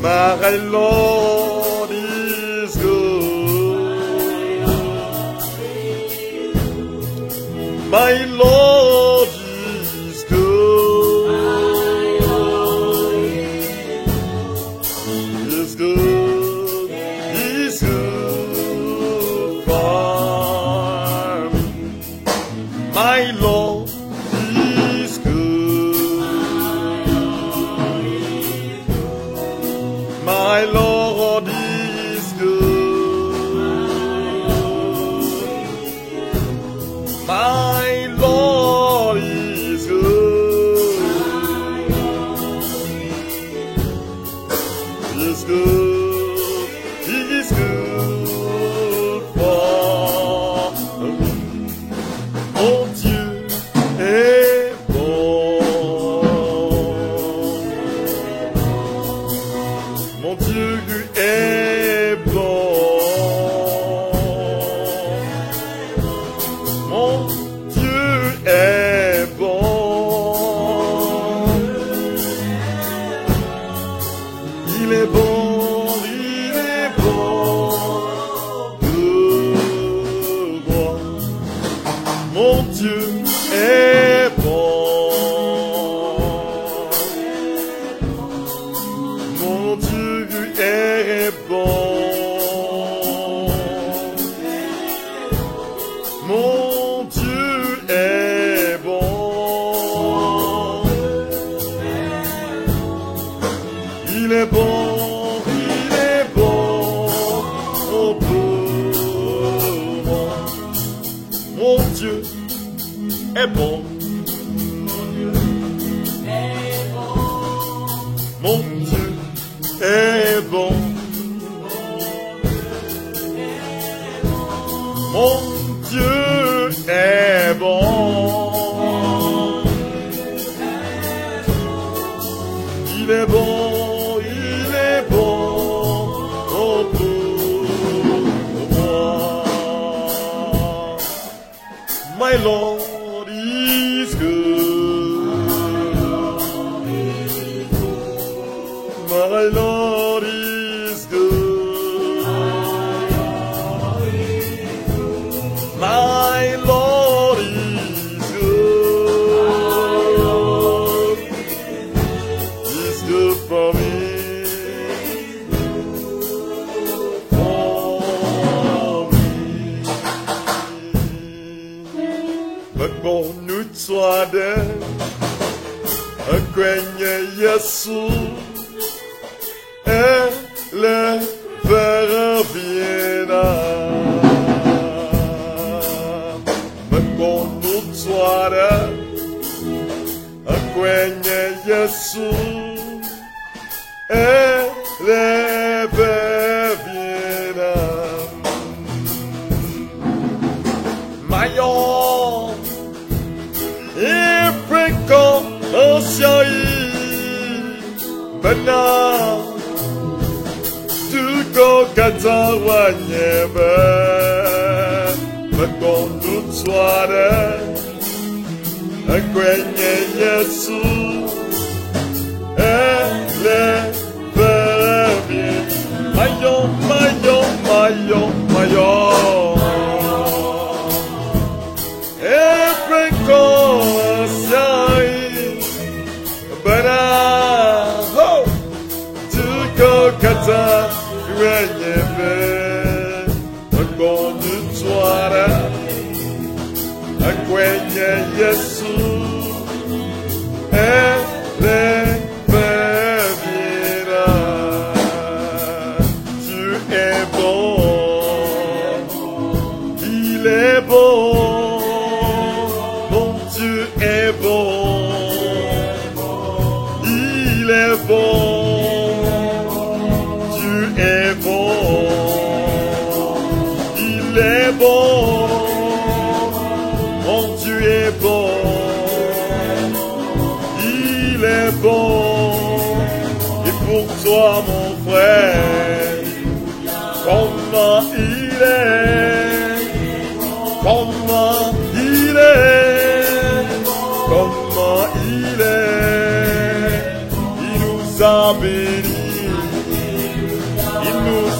My Lord is good. My Lord is good. He's good. He's good for me. My Lord is good. My Lord is good. My Lord is good. He's good. He is good for me. Mon Dieu est bon. Mon Dieu est bon. Mon Dieu est bon. Il est bon, il est bon de moi. Mon Dieu est bon. Mon Dieu est bon. Mon Dieu est bon. Il est bon, il est bon pour moi. Mon Dieu est bon. Mon Dieu est bon. Mon Dieu est bon. Il est bon, il est bon pour moi. My Lord is good. My Lord is good. My Lord is good. He's good for me. Bon, nous soit de Kwenye Yesu et le verre viendra. Bon, nous soit de Kwenye Yesu et le verre viendra. Mayon Ifriko Oshai Bana Tuko Katawa Nyebe Bakon Tutsware Akwenye Yesu Ele Bebie Mayon, mayon, mayon, mayon Ifriko Bana ho Tuko Kata Kwenyebe Akon Tutswara Akwenye Yesu Ele Bebira. Tu es bon. Il est bon. Mon Dieu est bon. Il est bon. Dieu est bon. Il est bon. Mon Dieu est bon. Il est bon. Et pour toi, mon frère, comment il est. Comment il est. Comment il est. Il nous a bénis.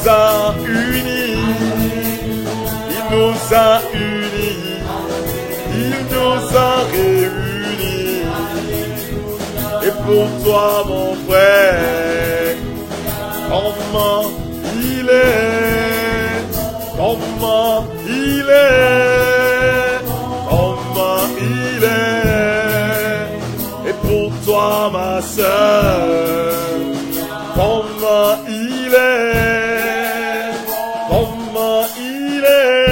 nous a unis, il nous a unis, il nous a réunis. Et pour toi, mon frère, comment il est, comment il est, comment il est. Et pour toi, ma sœur, comment il est, comment il est,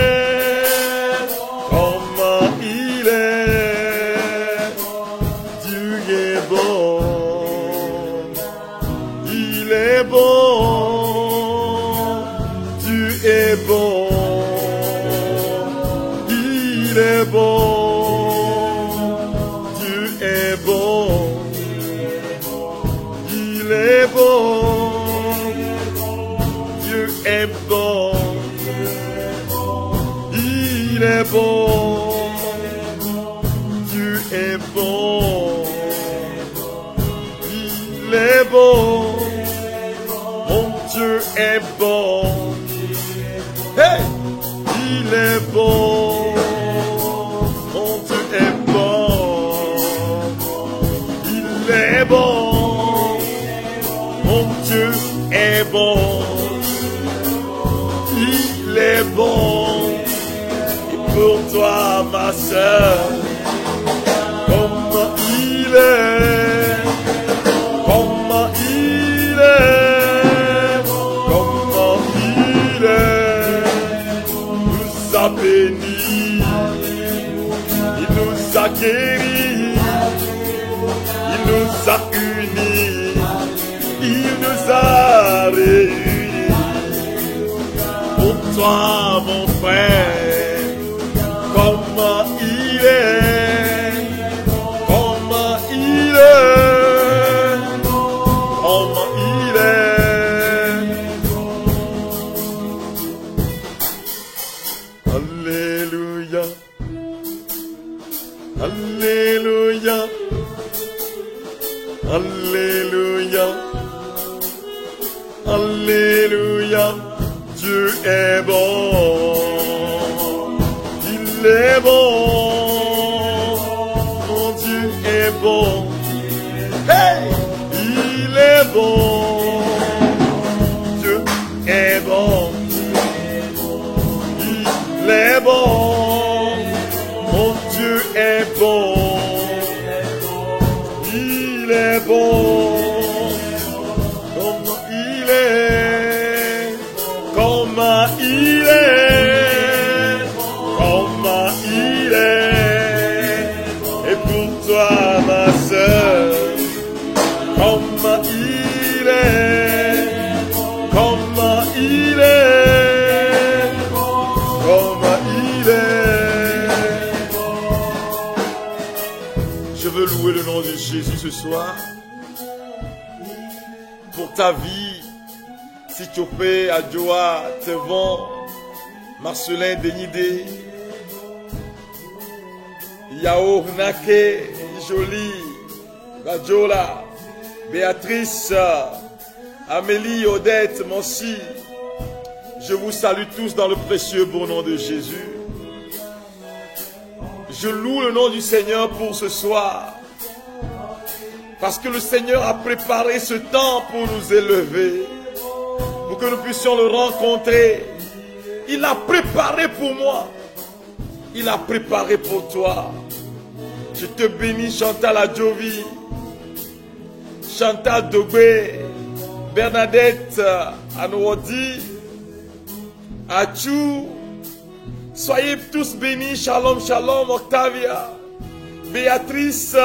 comment il est. Dieu est bon, il est bon, Dieu est bon, il est bon, Dieu est bon, il est bon. Est bon, il est bon, Dieu est bon, il est bon, mon Dieu est bon, hey, il est bon, mon Dieu est bon, il est bon, mon Dieu est bon. Il est bon, et pour toi, ma sœur, comment il est, comment il est, comment il est, il nous a bénis, il nous a guéris, il nous a unis, il nous a réunis. Pour toi, mon frère, comment il est, comment il est, comment il est. Alléluia, alléluia, alléluia, alléluia. Dieu est bon, il est bon, mon Dieu est bon, hey, il est bon, Dieu est bon, il est bon, mon Dieu est bon, il est bon, comment il est, comment il est, comment il est, et pour toi, ma sœur, comment il est, comment il est, comment il est. Je veux louer le nom de Jésus ce soir pour ta vie. Si tu fais à Joa, Tevon, Marcelin Denide, Yao Nake, Jolie, Bajola, Béatrice, Amélie, Odette, Monsi, je vous salue tous dans le précieux beau nom de Jésus. Je loue le nom du Seigneur pour ce soir, parce que le Seigneur a préparé ce temps pour nous élever, pour que nous puissions le rencontrer. Il a préparé pour moi, il a préparé pour toi. Je te bénis, Chantal Adjovi, Chantal Dogbe, Bernadette Anouadi, Achou. Soyez tous bénis, Shalom, Shalom, Octavia, Béatrice,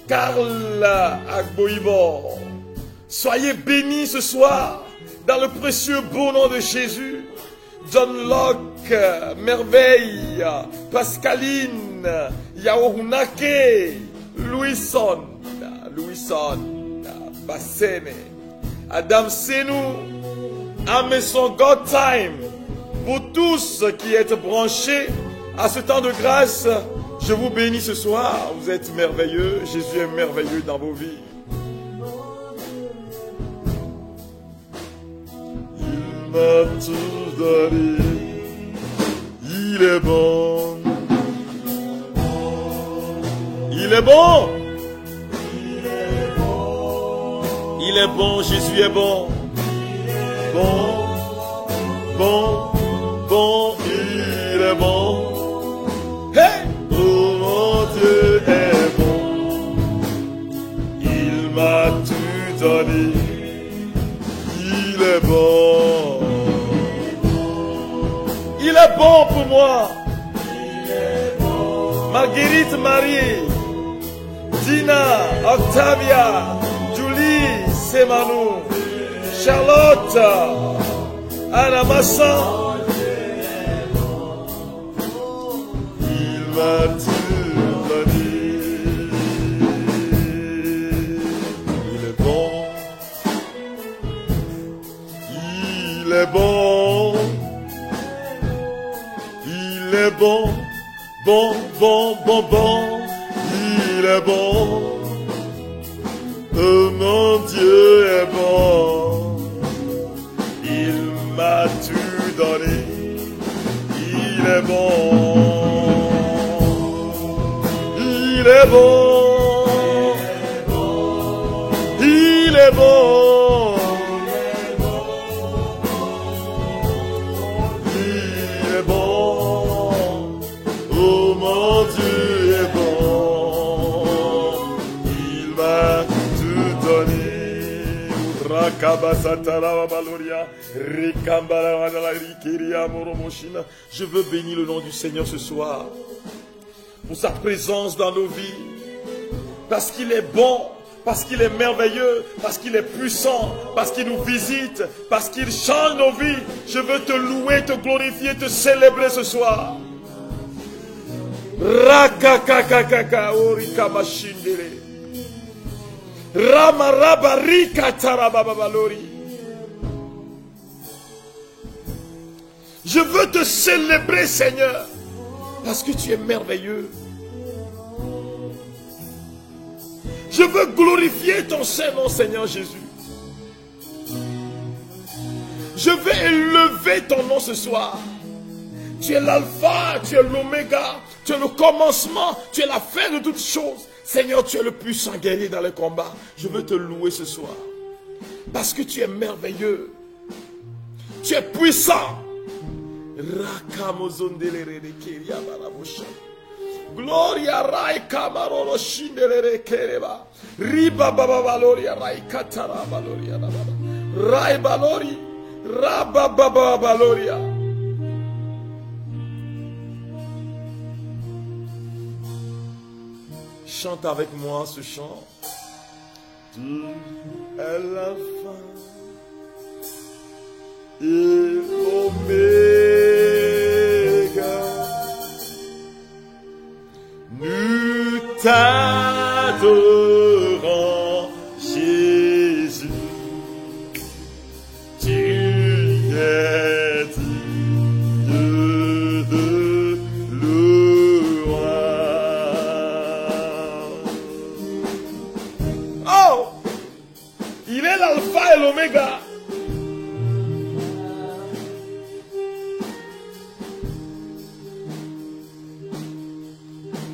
Karl Agboibo. Soyez bénis ce soir dans le précieux beau nom de Jésus. John Locke, Merveille, Pascaline, Yaohunake, Louison, Bassene, Adam Senou, Ameson God Time. Pour tous qui êtes branchés à ce temps de grâce, je vous bénis ce soir. Vous êtes merveilleux. Jésus est merveilleux dans vos vies. m'a tout donné. Il est bon. Il est bon. Il est bon, Jésus est bon. Bon, bon, bon, il est bon. Hey! Oh mon Dieu est bon. Il m'a tout donné. Il est bon. Il est bon pour moi. Marguerite Marie, Dina, Octavia, Julie, Semanou, Charlotte, Anna Massan. Il m'a tout donné. Il est bon. Il est bon. Il est bon. Bon, bon, bon, bon. Il est bon. Oh mon Dieu est bon. Il m'a tout donné. Il est bon. Il est bon. Il est bon. Il est bon. Oh mon Dieu est bon. Il m'a tout donné. Je veux bénir le nom du Seigneur ce soir pour sa présence dans nos vies, parce qu'il est bon, parce qu'il est merveilleux, parce qu'il est puissant, parce qu'il nous visite, parce qu'il change nos vies. Je veux te louer, te glorifier, te célébrer ce soir. Rakakakakaka orika mashindere. Ramarabarika tarababalori. Je veux te célébrer, Seigneur, parce que tu es merveilleux. Je veux glorifier ton Saint-Nom, Seigneur Jésus. Je veux élever ton nom ce soir. Tu es l'alpha, tu es l'oméga, tu es le commencement, tu es la fin de toutes choses. Seigneur, tu es le puissant guerrier dans les combats. Je veux te louer ce soir, parce que tu es merveilleux. Tu es puissant. Gloria rai kamarolo shindelere kereba. Riba baba valoria rai katara valoria rai balori. Rabba baba valoria. Chante avec moi ce chant. Tu es l'alpha et l'oméga. Nous t'adorons, Jésus. Tu es digne de louange. Oh! Il est l'alpha et l'oméga.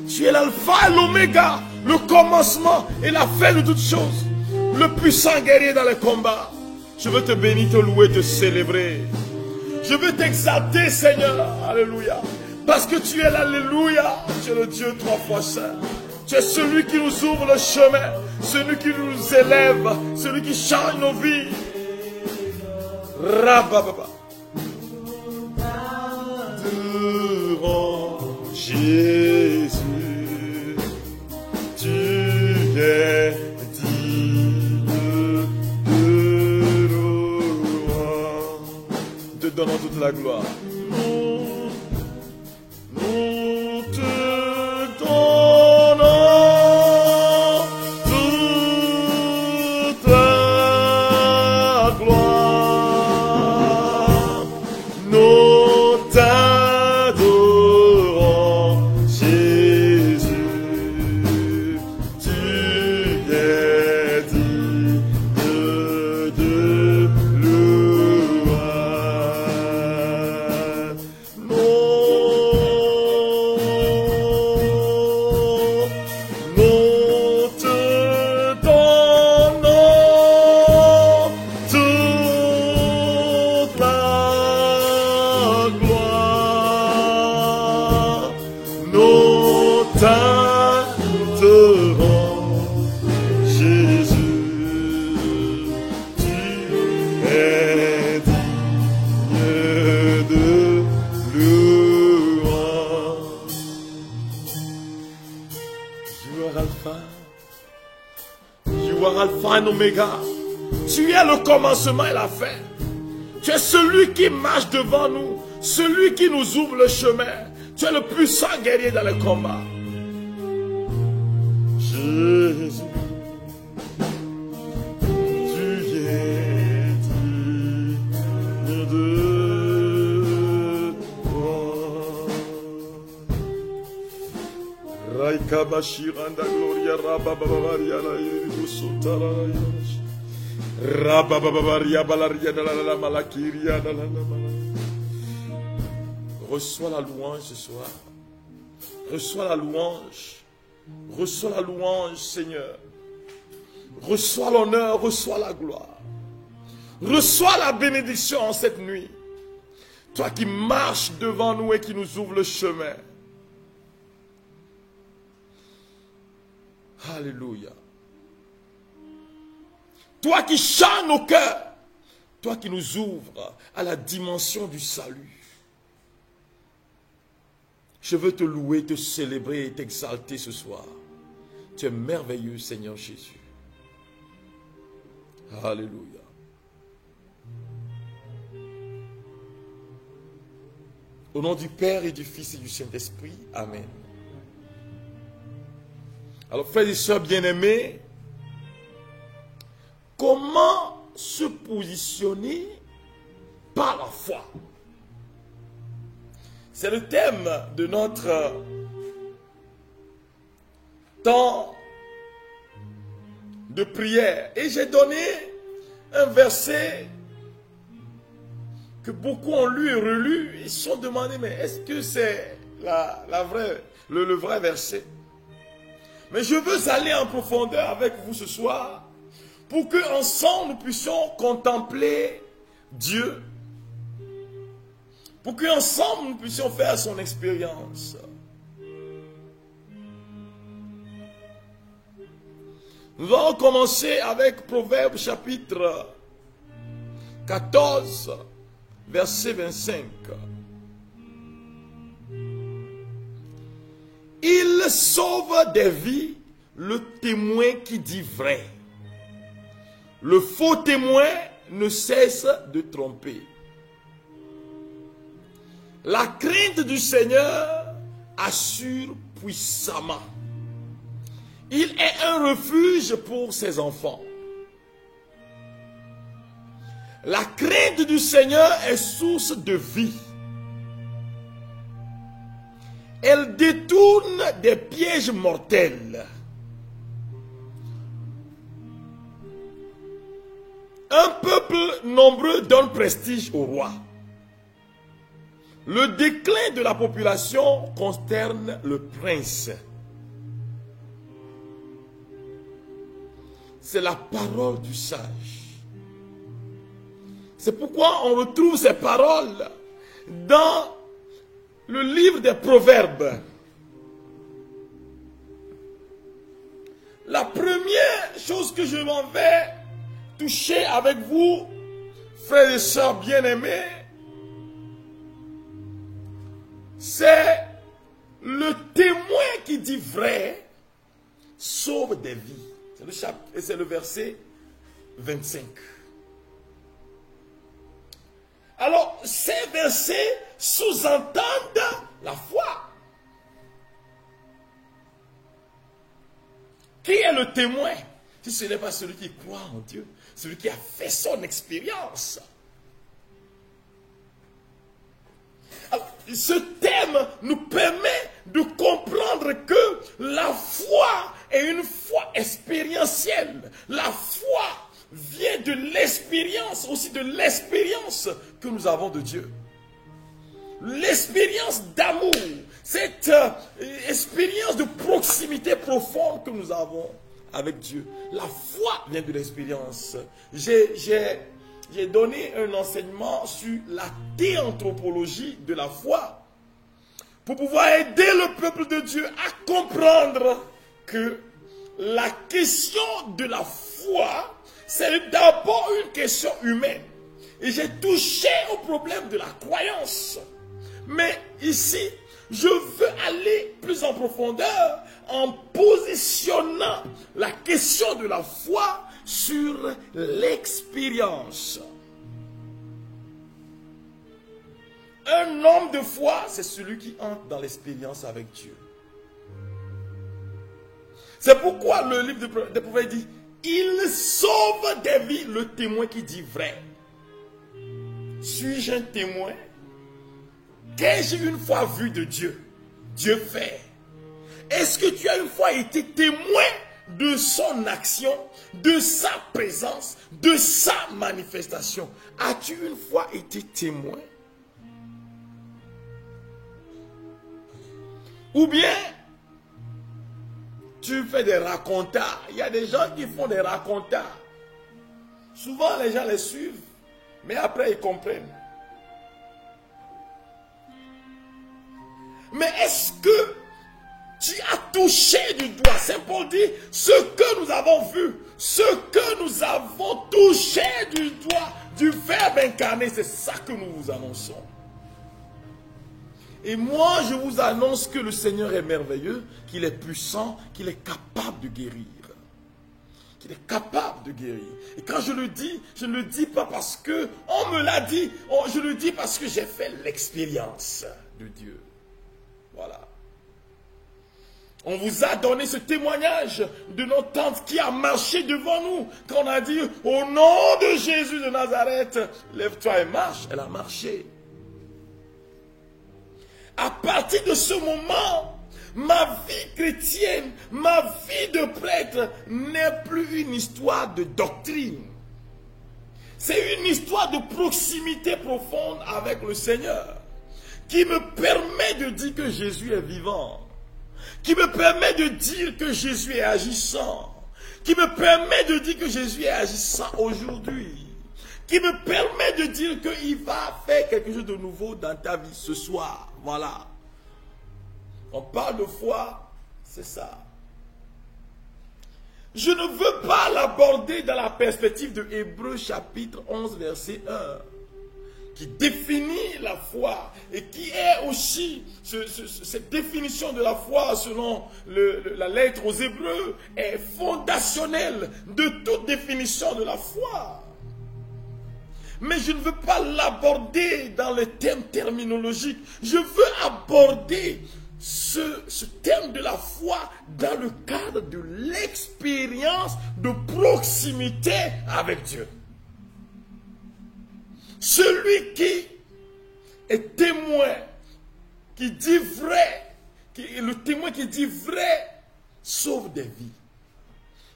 Tu es l'alpha et l'oméga, le commencement et la fin de toutes choses, le puissant guerrier dans les combats. Je veux te bénir, te louer, te célébrer. Je veux t'exalter, Seigneur. Alléluia. Parce que tu es l'Alléluia. Tu es le Dieu trois fois saint. Tu es celui qui nous ouvre le chemin, celui qui nous élève, celui qui change nos vies. Rabababa. Devant Jésus, tu es digne de louange. Te donnons toute la gloire. Nous te donnons toute la gloire. Nous t'adorons, Jésus. Tu es digne de louange. gloire, Alpha et Oméga. Tu es le commencement et la fin. Tu es celui qui marche devant nous, celui qui nous ouvre le chemin. Tu es le puissant guerrier dans le combat. Jésus, tu viens digne de toi. Raika Bashiranda Gloria Rabababaria la Yusutara. Reçois la louange ce soir. Reçois la louange. Reçois la louange, Seigneur. Reçois l'honneur, reçois la gloire. Reçois la bénédiction en cette nuit. Toi qui marches devant nous et qui nous ouvre le chemin. Alléluia. Toi qui chantes nos cœurs. Toi qui nous ouvres à la dimension du salut. Je veux te louer, te célébrer et t'exalter ce soir. Tu es merveilleux, Seigneur Jésus. Alléluia. Au nom du Père et du Fils et du Saint-Esprit. Amen. Alors, frères et sœurs bien-aimés, comment se positionner par la foi? C'est le thème de notre temps de prière. Et j'ai donné un verset que beaucoup ont lu et relu. Ils se sont demandé, mais est-ce que c'est le vrai verset? Mais je veux aller en profondeur avec vous ce soir pour que ensemble nous puissions contempler Dieu. Pour qu'ensemble nous puissions faire son expérience. Nous allons commencer avec Proverbe chapitre 14, verset 25. Il sauve des vies le témoin qui dit vrai. Le faux témoin ne cesse de tromper. La crainte du Seigneur assure puissamment. Il est un refuge pour ses enfants. La crainte du Seigneur est source de vie. Elle détourne des pièges mortels. Un peuple nombreux donne prestige au roi. Le déclin de la population consterne le prince. C'est la parole du sage. C'est pourquoi on retrouve ces paroles dans le livre des Proverbes. La première chose que je m'en vais toucher avec vous, frères et sœurs bien-aimés, c'est le témoin qui dit vrai sauve des vies. C'est le chapitre et c'est le verset 25. Alors, ces versets sous-entendent la foi. Qui est le témoin? Si ce n'est pas celui qui croit en Dieu, celui qui a fait son expérience. Alors, ce thème nous permet de comprendre que la foi est une foi expérientielle. La foi vient de l'expérience, aussi de l'expérience que nous avons de Dieu. L'expérience d'amour, cette expérience de proximité profonde que nous avons avec Dieu. La foi vient de l'expérience. J'ai donné un enseignement sur la théanthropologie de la foi pour pouvoir aider le peuple de Dieu à comprendre que la question de la foi, c'est d'abord une question humaine. Et j'ai touché au problème de la croyance. Mais ici, je veux aller plus en profondeur en positionnant la question de la foi sur l'expérience. Un homme de foi, c'est celui qui entre dans l'expérience avec Dieu. C'est pourquoi le livre des prophètes dit, il sauve des vies, le témoin qui dit vrai. Suis-je un témoin? Qu'ai-je une fois vu de Dieu? Dieu fait. Est-ce que tu as une fois été témoin de son action, de sa présence, de sa manifestation? As-tu une fois été témoin? Ou bien, tu fais des racontas. Il y a des gens qui font des racontas. Souvent, les gens les suivent, mais après, ils comprennent. Mais est-ce que tu as touché du doigt? C'est pour dire ce que nous avons vu, ce que nous avons touché du doigt du Verbe incarné, c'est ça que nous vous annonçons. Et moi, je vous annonce que le Seigneur est merveilleux, qu'il est puissant, qu'il est capable de guérir. Qu'il est capable de guérir. Et quand je le dis, je ne le dis pas parce que on me l'a dit, je le dis parce que j'ai fait l'expérience de Dieu. Voilà. On vous a donné ce témoignage de notre tante qui a marché devant nous. Quand on a dit, au nom de Jésus de Nazareth, lève-toi et marche. Elle a marché. À partir de ce moment, ma vie chrétienne, ma vie de prêtre n'est plus une histoire de doctrine. C'est une histoire de proximité profonde avec le Seigneur qui me permet de dire que Jésus est vivant, qui me permet de dire que Jésus est agissant, qui me permet de dire que Jésus est agissant aujourd'hui, qui me permet de dire qu'il va faire quelque chose de nouveau dans ta vie ce soir. Voilà. On parle de foi, c'est ça. Je ne veux pas l'aborder dans la perspective de Hébreux chapitre 11 verset 1, qui définit la foi et qui est aussi, cette définition de la foi selon la lettre aux Hébreux est fondationnelle de toute définition de la foi. Mais je ne veux pas l'aborder dans les thèmes terminologiques. Je veux aborder ce thème de la foi dans le cadre de l'expérience de proximité avec Dieu. Celui qui est témoin, qui dit vrai, le témoin qui dit vrai, sauve des vies.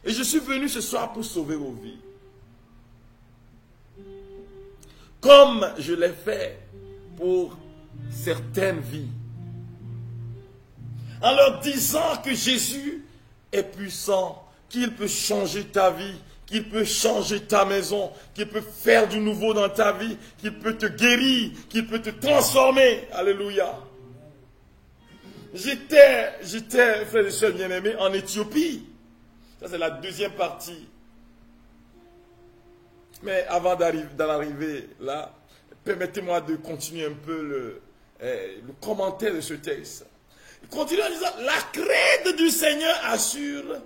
Et je suis venu ce soir pour sauver vos vies. Comme je l'ai fait pour certaines vies. En leur disant que Jésus est puissant, qu'il peut changer ta vie, qu'il peut changer ta maison, qu'il peut faire du nouveau dans ta vie, qu'il peut te guérir, qu'il peut te transformer. Alléluia. J'étais, frères et sœurs bien-aimés, en Éthiopie. Ça, c'est la deuxième partie. Mais avant d'en arriver là, permettez-moi de continuer un peu le commentaire de ce texte. Il continue en disant, la crainte du Seigneur assure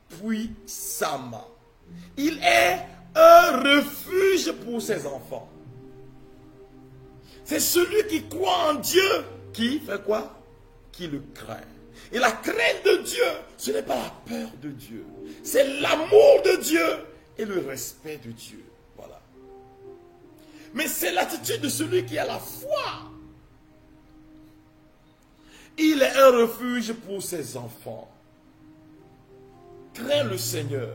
puissamment. Il est un refuge pour ses enfants. C'est celui qui croit en Dieu qui fait quoi? Qui le craint. Et la crainte de Dieu, ce n'est pas la peur de Dieu. C'est l'amour de Dieu et le respect de Dieu. Voilà. Mais c'est l'attitude de celui qui a la foi. Il est un refuge pour ses enfants. Crains le Seigneur.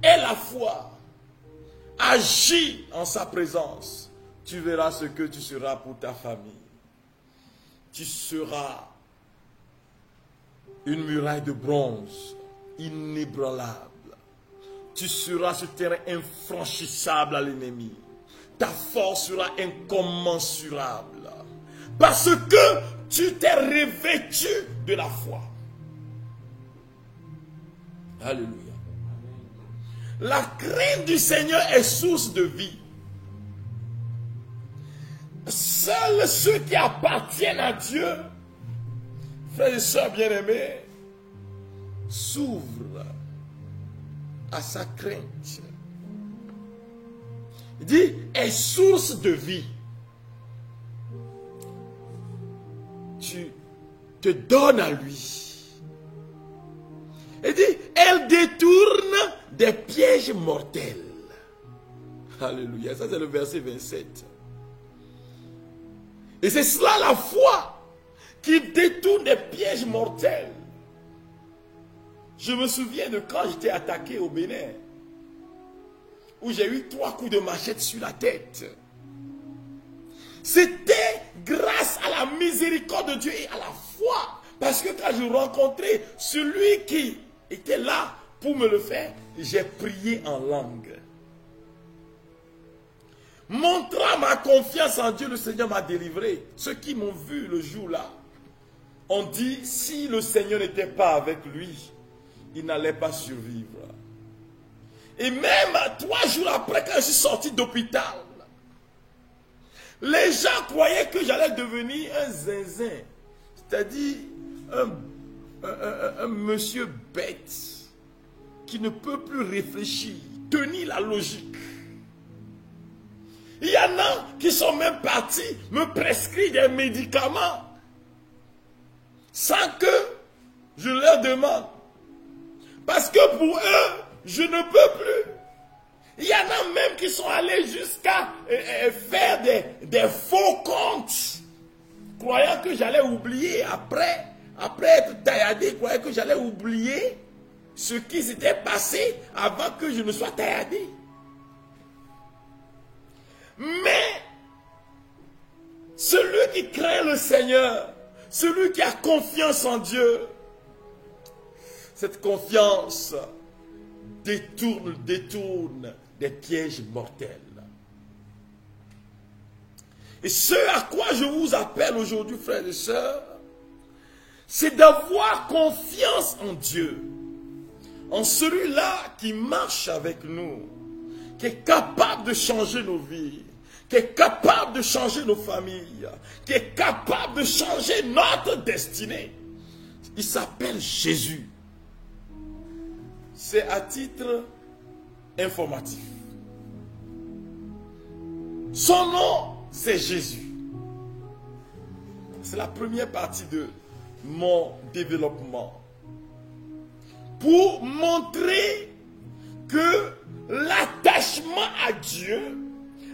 Aie la foi. Agis en sa présence. Tu verras ce que tu seras pour ta famille. Tu seras une muraille de bronze, inébranlable. Tu seras ce terrain infranchissable à l'ennemi. Ta force sera incommensurable. Parce que tu t'es revêtu de la foi. Alléluia. La crainte du Seigneur est source de vie. Seuls ceux qui appartiennent à Dieu frères et sœurs bien-aimés, s'ouvre à sa crainte. Il dit, est source de vie. Tu te donnes à lui. Il dit, elle détourne des pièges mortels. Alléluia, ça c'est le verset 27. Et c'est cela la foi qui détourne des pièges mortels. Je me souviens de quand j'étais attaqué au Bénin, où j'ai eu 3 coups de machette sur la tête. C'était grâce à la miséricorde de Dieu et à la foi. Parce que quand je rencontrais celui qui était là pour me le faire, j'ai prié en langue. Montrant ma confiance en Dieu, le Seigneur m'a délivré. Ceux qui m'ont vu le jour-là ont dit, si le Seigneur n'était pas avec lui, il n'allait pas survivre. Et même 3 jours après, quand je suis sorti d'hôpital, les gens croyaient que j'allais devenir un zinzin. C'est-à-dire un monsieur bête qui ne peut plus réfléchir, tenir la logique. Il y en a qui sont même partis me prescrire des médicaments sans que je leur demande. Parce que pour eux, je ne peux plus. Il y en a même qui sont allés jusqu'à faire des faux comptes, croyant que j'allais oublier après être tailladé, croyant que j'allais oublier ce qui s'était passé avant que je ne sois tailladé. Mais celui qui craint le Seigneur, celui qui a confiance en Dieu, cette confiance détourne des pièges mortels. Et ce à quoi je vous appelle aujourd'hui, frères et sœurs, c'est d'avoir confiance en Dieu, en celui-là qui marche avec nous, qui est capable de changer nos vies, qui est capable de changer nos familles, qui est capable de changer notre destinée. Il s'appelle Jésus. C'est à titre informatif. Son nom, c'est Jésus. C'est la première partie de mon développement. Pour montrer que l'attachement à Dieu,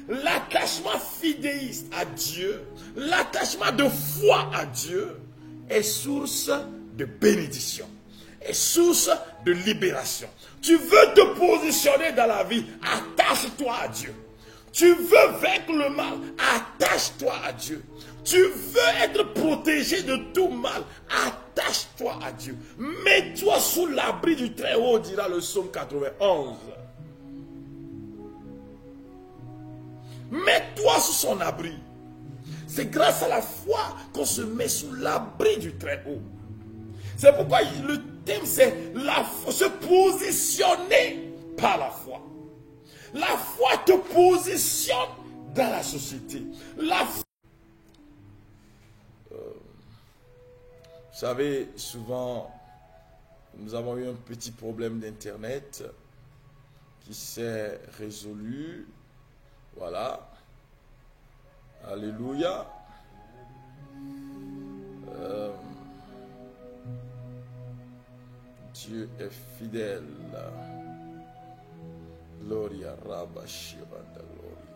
l'attachement fidéiste à Dieu, l'attachement de foi à Dieu est source de bénédiction, est source de libération. Tu veux te positionner dans la vie, attache-toi à Dieu. Tu veux vaincre le mal, attache-toi à Dieu. Tu veux être protégé de tout mal, attache-toi à Dieu. Mets-toi sous l'abri du Très-Haut, dira le psaume 91. Mets-toi sous son abri. C'est grâce à la foi qu'on se met sous l'abri du Très-Haut. C'est pourquoi le thème c'est se positionner par la foi. La foi te positionne dans la société. Vous savez, souvent, nous avons eu un petit problème d'internet qui s'est résolu. Voilà. Alléluia. Dieu est fidèle. Gloria Rabba Shiranda Gloria.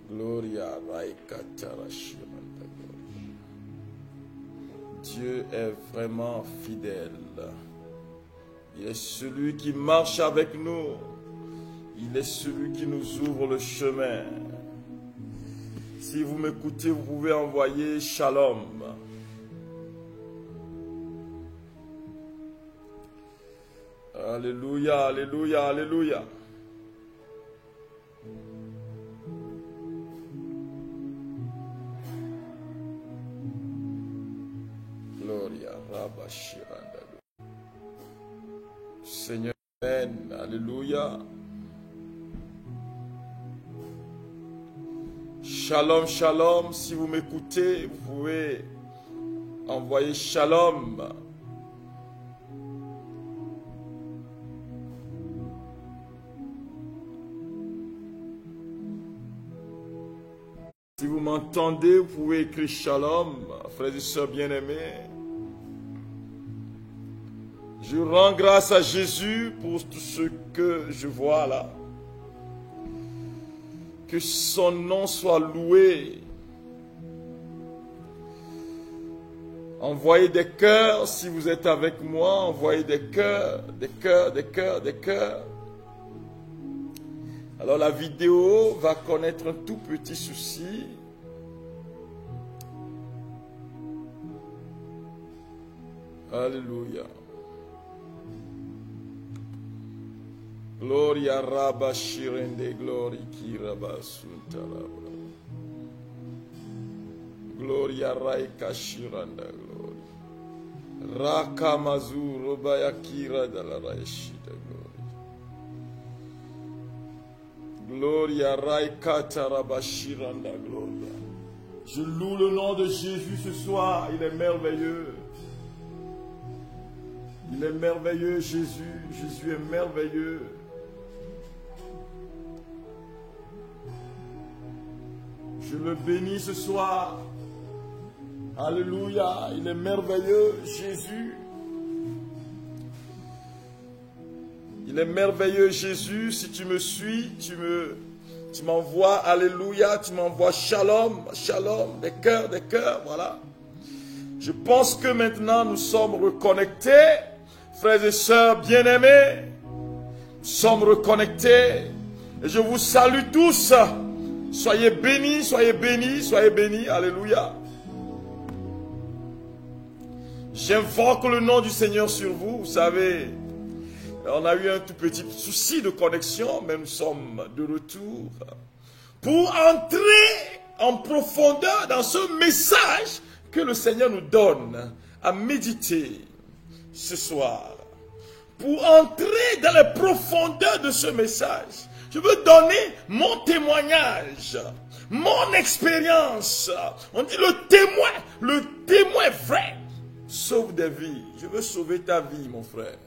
Gloria Raikatara Shiranda Gloria. Dieu est vraiment fidèle. Il est celui qui marche avec nous. Il est celui qui nous ouvre le chemin. Si vous m'écoutez, vous pouvez envoyer Shalom. Alléluia, alléluia, alléluia. Gloria, Rabba Shiranda. Seigneur, amen, alléluia. Shalom, shalom. Si vous m'écoutez, vous pouvez Envoyez shalom. Si vous m'entendez, vous pouvez écrire shalom, frères et sœurs bien-aimés. Je rends grâce à Jésus pour tout ce que je vois là. Que son nom soit loué. Envoyez des cœurs si vous êtes avec moi. Envoyez des cœurs, des cœurs, des cœurs, des cœurs. Alors la vidéo va connaître un tout petit souci. Alléluia. Gloria Rabba Shirende Glory Kiraba Suntalaba. Gloria Raika Shiranda Glory. Raka Mazu Robaya Kira Dala Raishita Glory. Gloria Raika Taraba Shiranda Gloria. Je loue le nom de Jésus ce soir, il est merveilleux. Il est merveilleux, Jésus. Jésus est merveilleux. Je le bénis ce soir. Alléluia. Il est merveilleux, Jésus. Il est merveilleux, Jésus. Si tu me suis, tu m'envoies, alléluia, tu m'envoies shalom, shalom, des cœurs, voilà. Je pense que maintenant nous sommes reconnectés, frères et sœurs bien-aimés. Nous sommes reconnectés et je vous salue tous. Soyez bénis, soyez bénis, soyez bénis, alléluia. J'invoque le nom du Seigneur sur vous, vous savez. On a eu un tout petit souci de connexion, mais nous sommes de retour pour entrer en profondeur dans ce message que le Seigneur nous donne à méditer ce soir. Pour entrer dans les profondeurs de ce message, je veux donner mon témoignage, mon expérience. On dit le témoin vrai sauve des vies. Je veux sauver ta vie, mon frère.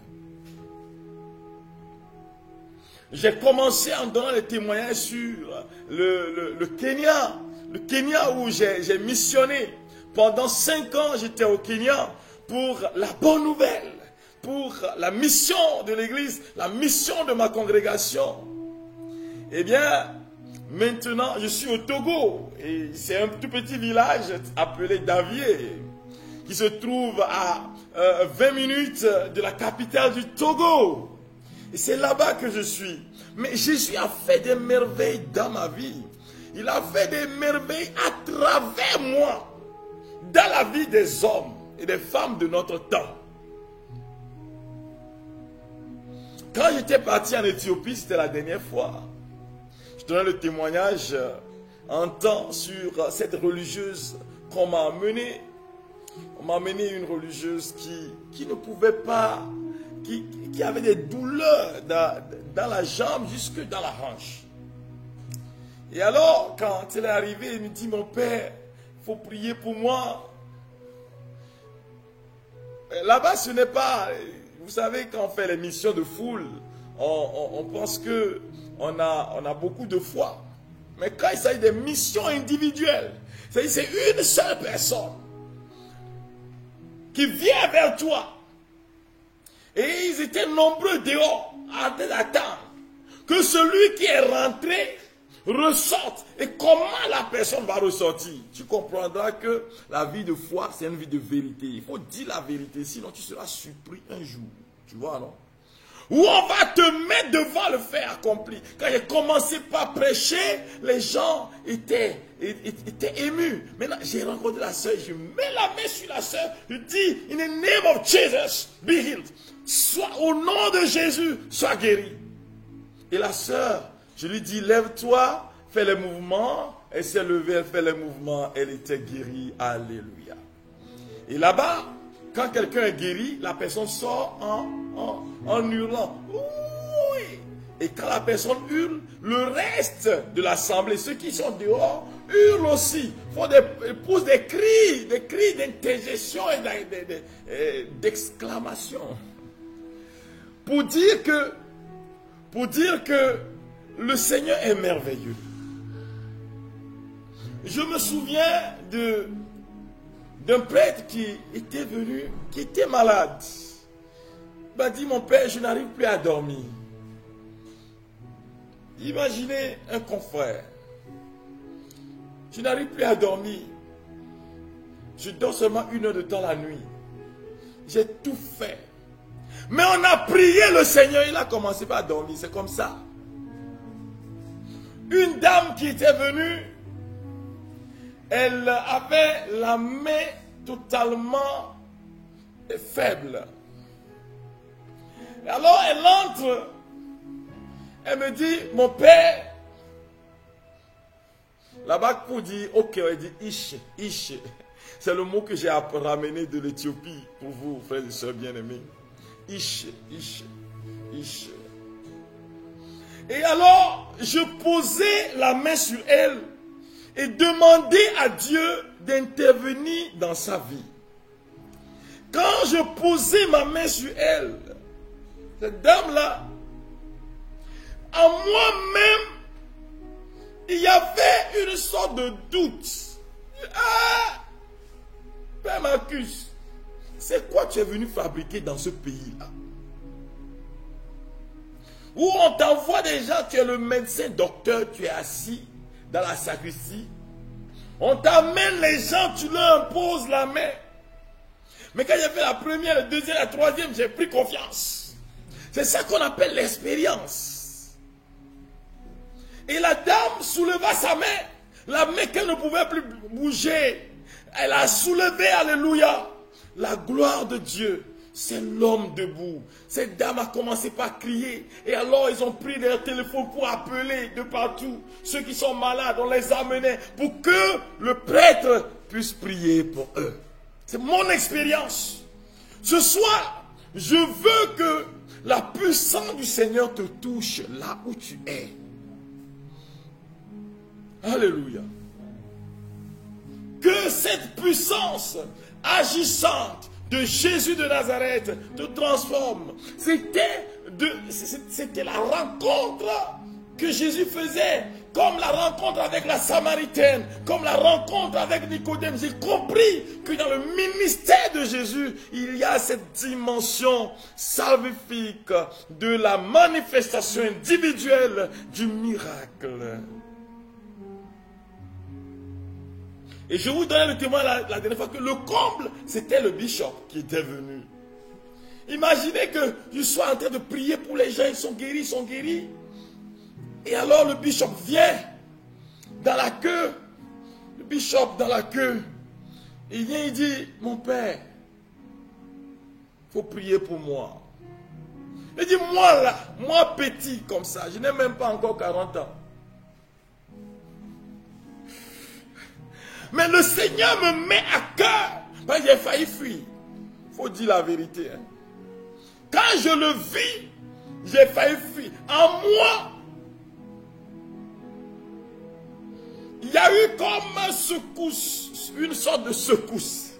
J'ai commencé en donnant les témoignages sur le Kenya. Le Kenya où j'ai missionné. Pendant 5 ans, j'étais au Kenya pour la bonne nouvelle, pour la mission de l'église, la mission de ma congrégation. Eh bien, maintenant, je suis au Togo. Et c'est un tout petit village appelé Davier, qui se trouve à 20 minutes de la capitale du Togo. Et c'est là-bas que je suis. Mais Jésus a fait des merveilles dans ma vie. Il a fait des merveilles à travers moi, dans la vie des hommes et des femmes de notre temps. Quand j'étais parti en Éthiopie, c'était la dernière fois. Je donnais le témoignage en temps sur cette religieuse qu'on m'a amenée. On m'a amené une religieuse qui ne pouvait pas, qui avait des douleurs dans la jambe jusque dans la hanche. Et alors, quand elle est arrivée, elle me dit, mon père, il faut prier pour moi. Là-bas, ce n'est pas, vous savez, quand on fait les missions de foule, on pense que on a beaucoup de foi. Mais quand il s'agit des missions individuelles, c'est une seule personne qui vient vers toi. Et ils étaient nombreux dehors à attendre que celui qui est rentré ressorte. Et comment la personne va ressortir? Tu comprendras que la vie de foi, c'est une vie de vérité. Il faut dire la vérité, sinon tu seras surpris un jour. Tu vois, non? Où on va te mettre devant le fait accompli. Quand j'ai commencé par prêcher, les gens étaient émus. Maintenant, j'ai rencontré la sœur, je mets la main sur la sœur, je dis, in the name of Jesus, be healed. Sois au nom de Jésus, sois guéri. Et la sœur, je lui dis, lève-toi, fais les mouvements. Elle s'est levée, elle fait les mouvements, elle était guérie. Alléluia. Et là-bas, quand quelqu'un est guéri, la personne sort en hurlant. Oui. Et quand la personne hurle, le reste de l'assemblée, ceux qui sont dehors, hurlent aussi, poussent des cris d'intergestion et d'exclamation. Pour dire que le Seigneur est merveilleux. Je me souviens d'un prêtre qui était venu, qui était malade. Il m'a dit, mon père, je n'arrive plus à dormir. Imaginez un confrère. Je n'arrive plus à dormir. Je dors seulement 1 heure de temps la nuit. J'ai tout fait. Mais on a prié le Seigneur, il a commencé par dormir. C'est comme ça. Une dame qui était venue, elle avait la main totalement faible. Et alors elle entre, elle me dit, mon père, là-bas pour dire, ok, elle dit, ish. C'est le mot que j'ai ramené de l'Éthiopie pour vous, frères et sœurs bien-aimés. Ish. Et alors, je posais la main sur elle et demandais à Dieu d'intervenir dans sa vie. Quand je posais ma main sur elle, cette dame-là, en moi-même, il y avait une sorte de doute. Ah, Père Marcus, c'est quoi tu es venu fabriquer dans ce pays-là? Où on t'envoie déjà, tu es le médecin docteur, tu es assis dans la sacristie. On t'amène les gens, tu leur imposes la main. Mais quand j'ai fait la première, la deuxième, la troisième, j'ai pris confiance. C'est ça qu'on appelle l'expérience. Et la dame souleva sa main, la main qu'elle ne pouvait plus bouger. Elle a soulevé, alléluia, la gloire de Dieu. C'est l'homme debout. Cette dame a commencé par crier. Et alors ils ont pris leur téléphone pour appeler de partout. Ceux qui sont malades, on les amenait pour que le prêtre puisse prier pour eux. C'est mon expérience. Ce soir, je veux que la puissance du Seigneur te touche là où tu es. Alléluia. Que cette puissance agissante de Jésus de Nazareth te transforme. C'était la rencontre que Jésus faisait, comme la rencontre avec la Samaritaine, comme la rencontre avec Nicodème. J'ai compris que dans le ministère de Jésus, il y a cette dimension salvifique de la manifestation individuelle du miracle. Et je vous donnais le témoin la dernière fois que le comble, c'était le bishop qui était venu. Imaginez que je sois en train de prier pour les gens, ils sont guéris. Et alors le bishop vient dans la queue. Le bishop dans la queue. Il vient, il dit, mon père, il faut prier pour moi. Il dit, moi là, moi petit comme ça, je n'ai même pas encore 40 ans. Mais le Seigneur me met à cœur. Parce que j'ai failli fuir. Il faut dire la vérité. Hein. Quand je le vis, j'ai failli fuir. En moi, il y a eu comme une secousse, une sorte de secousse.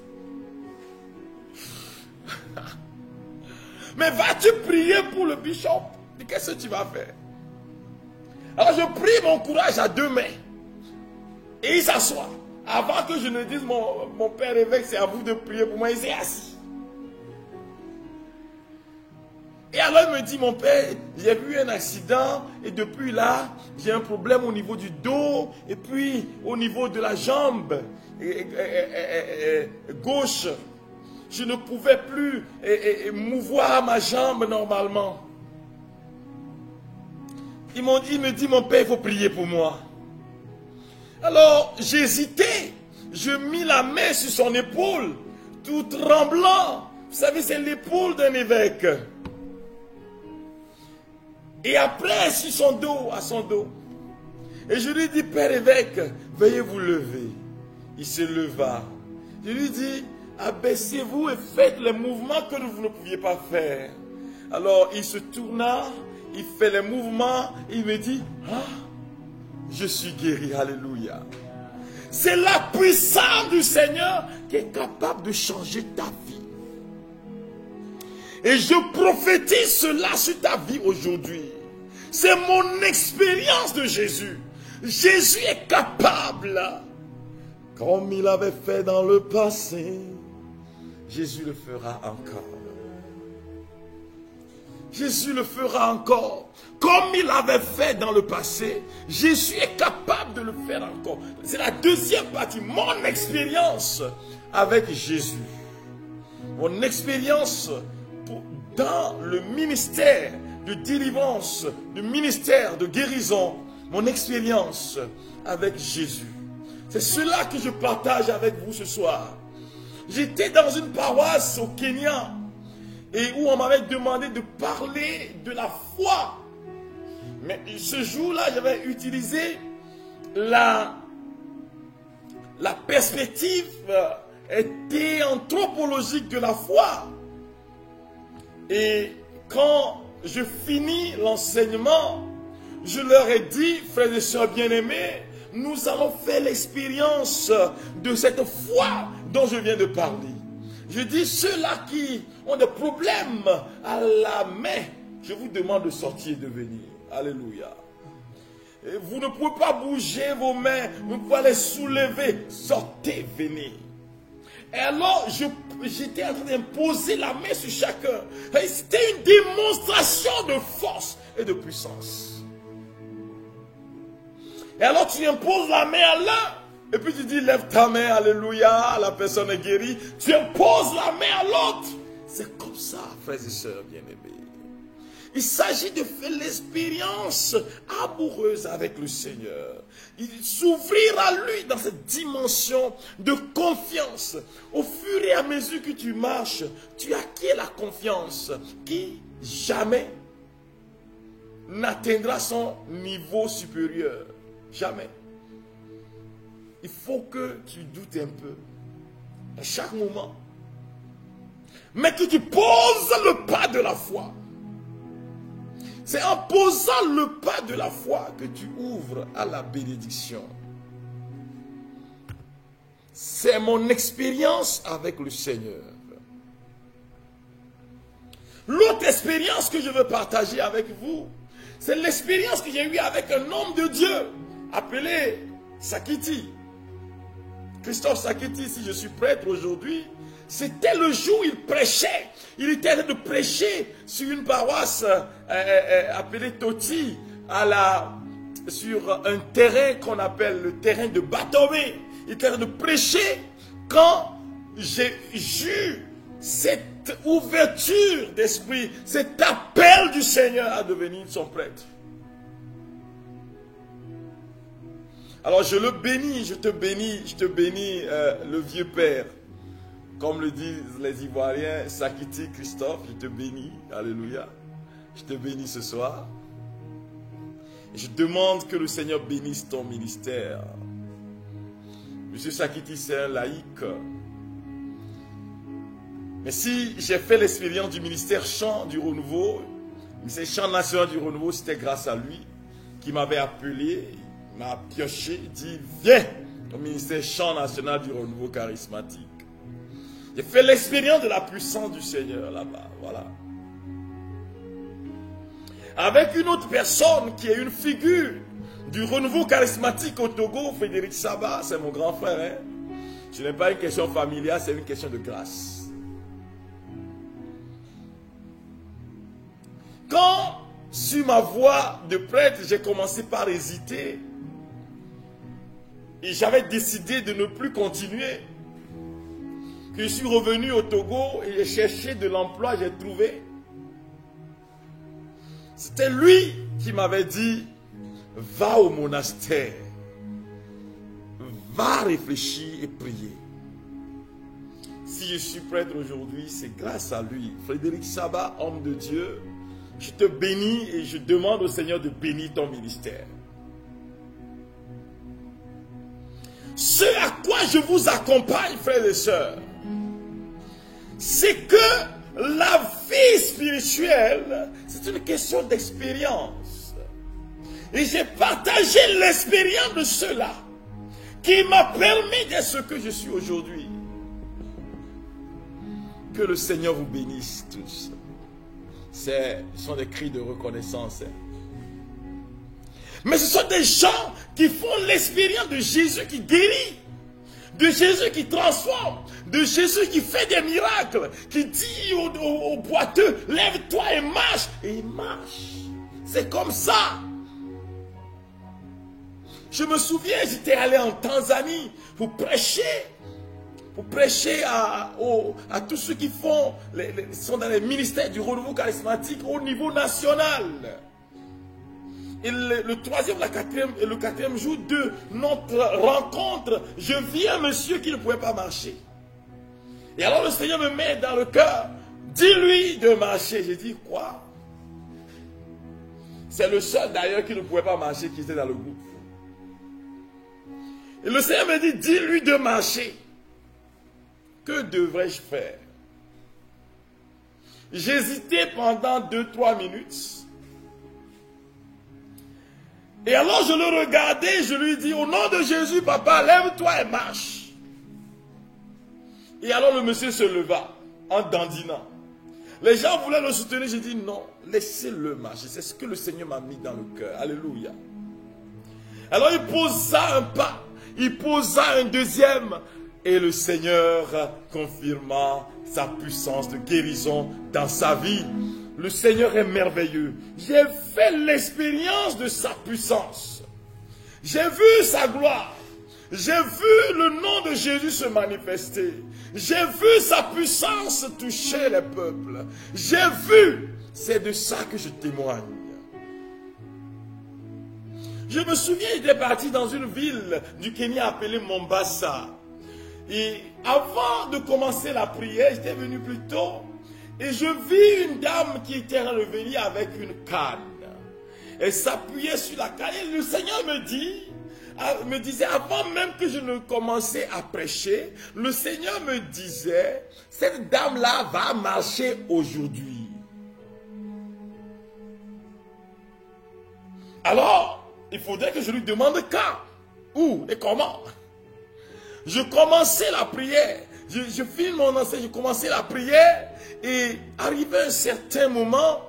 Mais vas-tu prier pour le bishop? Qu'est-ce que tu vas faire? Alors je prie mon courage à 2 mains. Et il s'assoit. Avant que je ne dise mon père évêque, c'est à vous de prier pour moi, il s'est assis. Et alors il me dit, mon père, j'ai eu un accident et depuis là, j'ai un problème au niveau du dos et puis au niveau de la jambe gauche. Je ne pouvais plus mouvoir ma jambe normalement. Il me dit, mon père, il faut prier pour moi. Alors, j'hésitais. Je mis la main sur son épaule, tout tremblant. Vous savez, c'est l'épaule d'un évêque. Et après, sur son dos, à son dos. Et je lui dis, Père évêque, veuillez vous lever. Il se leva. Je lui dis, abaissez-vous et faites les mouvements que vous ne pouviez pas faire. Alors, il se tourna, il fait les mouvements, il me dit, ah, je suis guéri, alléluia. C'est la puissance du Seigneur qui est capable de changer ta vie. Et je prophétise cela sur ta vie aujourd'hui. C'est mon expérience de Jésus. Jésus est capable. Comme il avait fait dans le passé, Jésus le fera encore. Jésus le fera encore. Comme il avait fait dans le passé, Jésus est capable de le faire encore. C'est la deuxième partie, mon expérience avec Jésus. Mon expérience dans le ministère de délivrance, le ministère de guérison, mon expérience avec Jésus. C'est cela que je partage avec vous ce soir. J'étais dans une paroisse au Kenya et où on m'avait demandé de parler de la foi. Mais ce jour-là, j'avais utilisé la perspective anthropologique de la foi. Et quand je finis l'enseignement, je leur ai dit, frères et sœurs bien-aimés, nous allons faire l'expérience de cette foi dont je viens de parler. Je dis, ceux-là qui ont des problèmes à la main, je vous demande de sortir et de venir. Alléluia. Et vous ne pouvez pas bouger vos mains, vous ne pouvez pas les soulever. Sortez, venez. Et alors, j'étais en train d'imposer la main sur chacun. C'était une démonstration de force et de puissance. Et alors, tu imposes la main à l'un, et puis tu dis, lève ta main, alléluia, la personne est guérie. Tu imposes la main à l'autre. C'est comme ça, frères et sœurs bien-aimés. Il s'agit de faire l'expérience amoureuse avec le Seigneur. S'ouvrir à lui dans cette dimension de confiance. Au fur et à mesure que tu marches, tu acquiers la confiance qui jamais n'atteindra son niveau supérieur. Jamais. Il faut que tu doutes un peu à chaque moment. Mais que tu poses le pas de la foi. C'est en posant le pas de la foi que tu ouvres à la bénédiction. C'est mon expérience avec le Seigneur. L'autre expérience que je veux partager avec vous, c'est l'expérience que j'ai eue avec un homme de Dieu appelé Sakiti. Christophe Sakiti, si je suis prêtre aujourd'hui, c'était le jour où il prêchait. Il était en train de prêcher sur une paroisse appelée Toti, sur un terrain qu'on appelle le terrain de Batomé. Il était en train de prêcher quand j'ai eu cette ouverture d'esprit, cet appel du Seigneur à devenir son prêtre. Alors je le bénis, je te bénis le vieux père. Comme le disent les Ivoiriens, Sakiti Christophe, je te bénis, alléluia. Je te bénis ce soir. Et je demande que le Seigneur bénisse ton ministère. Monsieur Sakiti, c'est un laïc. Mais si j'ai fait l'expérience du ministère Chant du Renouveau, le ministère Chant National du Renouveau, c'était grâce à lui qui m'avait appelé, m'a pioché, dit viens au ministère Chant National du Renouveau Charismatique. J'ai fait l'expérience de la puissance du Seigneur là-bas, voilà. Avec une autre personne qui est une figure du renouveau charismatique au Togo, Frédéric Saba, c'est mon grand frère. Hein? Ce n'est pas une question familiale, c'est une question de grâce. Quand, sur ma voie de prêtre, j'ai commencé par hésiter, et j'avais décidé de ne plus continuer, que je suis revenu au Togo et j'ai cherché de l'emploi, j'ai trouvé. C'était lui qui m'avait dit, va au monastère, va réfléchir et prier. Si je suis prêtre aujourd'hui, c'est grâce à lui. Frédéric Saba, homme de Dieu, je te bénis et je demande au Seigneur de bénir ton ministère. Ce à quoi je vous accompagne, frères et sœurs, c'est que la vie spirituelle, c'est une question d'expérience. Et j'ai partagé l'expérience de ceux-là qui m'a permis d'être ce que je suis aujourd'hui. Que le Seigneur vous bénisse tous. Ce sont des cris de reconnaissance. Mais ce sont des gens qui font l'expérience de Jésus qui guérit, de Jésus qui transforme, de Jésus qui fait des miracles, qui dit au boiteux, lève-toi et marche. Et il marche. C'est comme ça. Je me souviens, j'étais allé en Tanzanie pour prêcher à tous ceux qui sont dans les ministères du renouveau charismatique au niveau national. Et le troisième et le quatrième jour de notre rencontre, je vis un monsieur qui ne pouvait pas marcher. Et alors le Seigneur me met dans le cœur, dis-lui de marcher. J'ai dit quoi? C'est le seul d'ailleurs qui ne pouvait pas marcher qui était dans le groupe. Et le Seigneur me dit, dis-lui de marcher. Que devrais-je faire? J'hésitais pendant 2-3 minutes. Et alors je le regardais, je lui dis, au nom de Jésus, papa, lève-toi et marche. Et alors le monsieur se leva en dandinant. Les gens voulaient le soutenir, j'ai dit non, laissez-le marcher. C'est ce que le Seigneur m'a mis dans le cœur. Alléluia. Alors il posa un pas, il posa un deuxième, et le Seigneur confirma sa puissance de guérison dans sa vie. Le Seigneur est merveilleux. J'ai fait l'expérience de sa puissance. J'ai vu sa gloire. J'ai vu le nom de Jésus se manifester. J'ai vu sa puissance toucher les peuples. J'ai vu. C'est de ça que je témoigne. Je me souviens, j'étais parti dans une ville du Kenya appelée Mombasa. Et avant de commencer la prière, j'étais venu plus tôt. Et je vis une dame qui était revenue avec une canne. Elle s'appuyait sur la canne. Et le Seigneur me disait, avant même que je ne commençais à prêcher, le Seigneur me disait, cette dame-là va marcher aujourd'hui. Alors, il faudrait que je lui demande quand, où et comment. Je commençais la prière. Je filme mon enseignement, je commençais la prière. Et arrivé à un certain moment,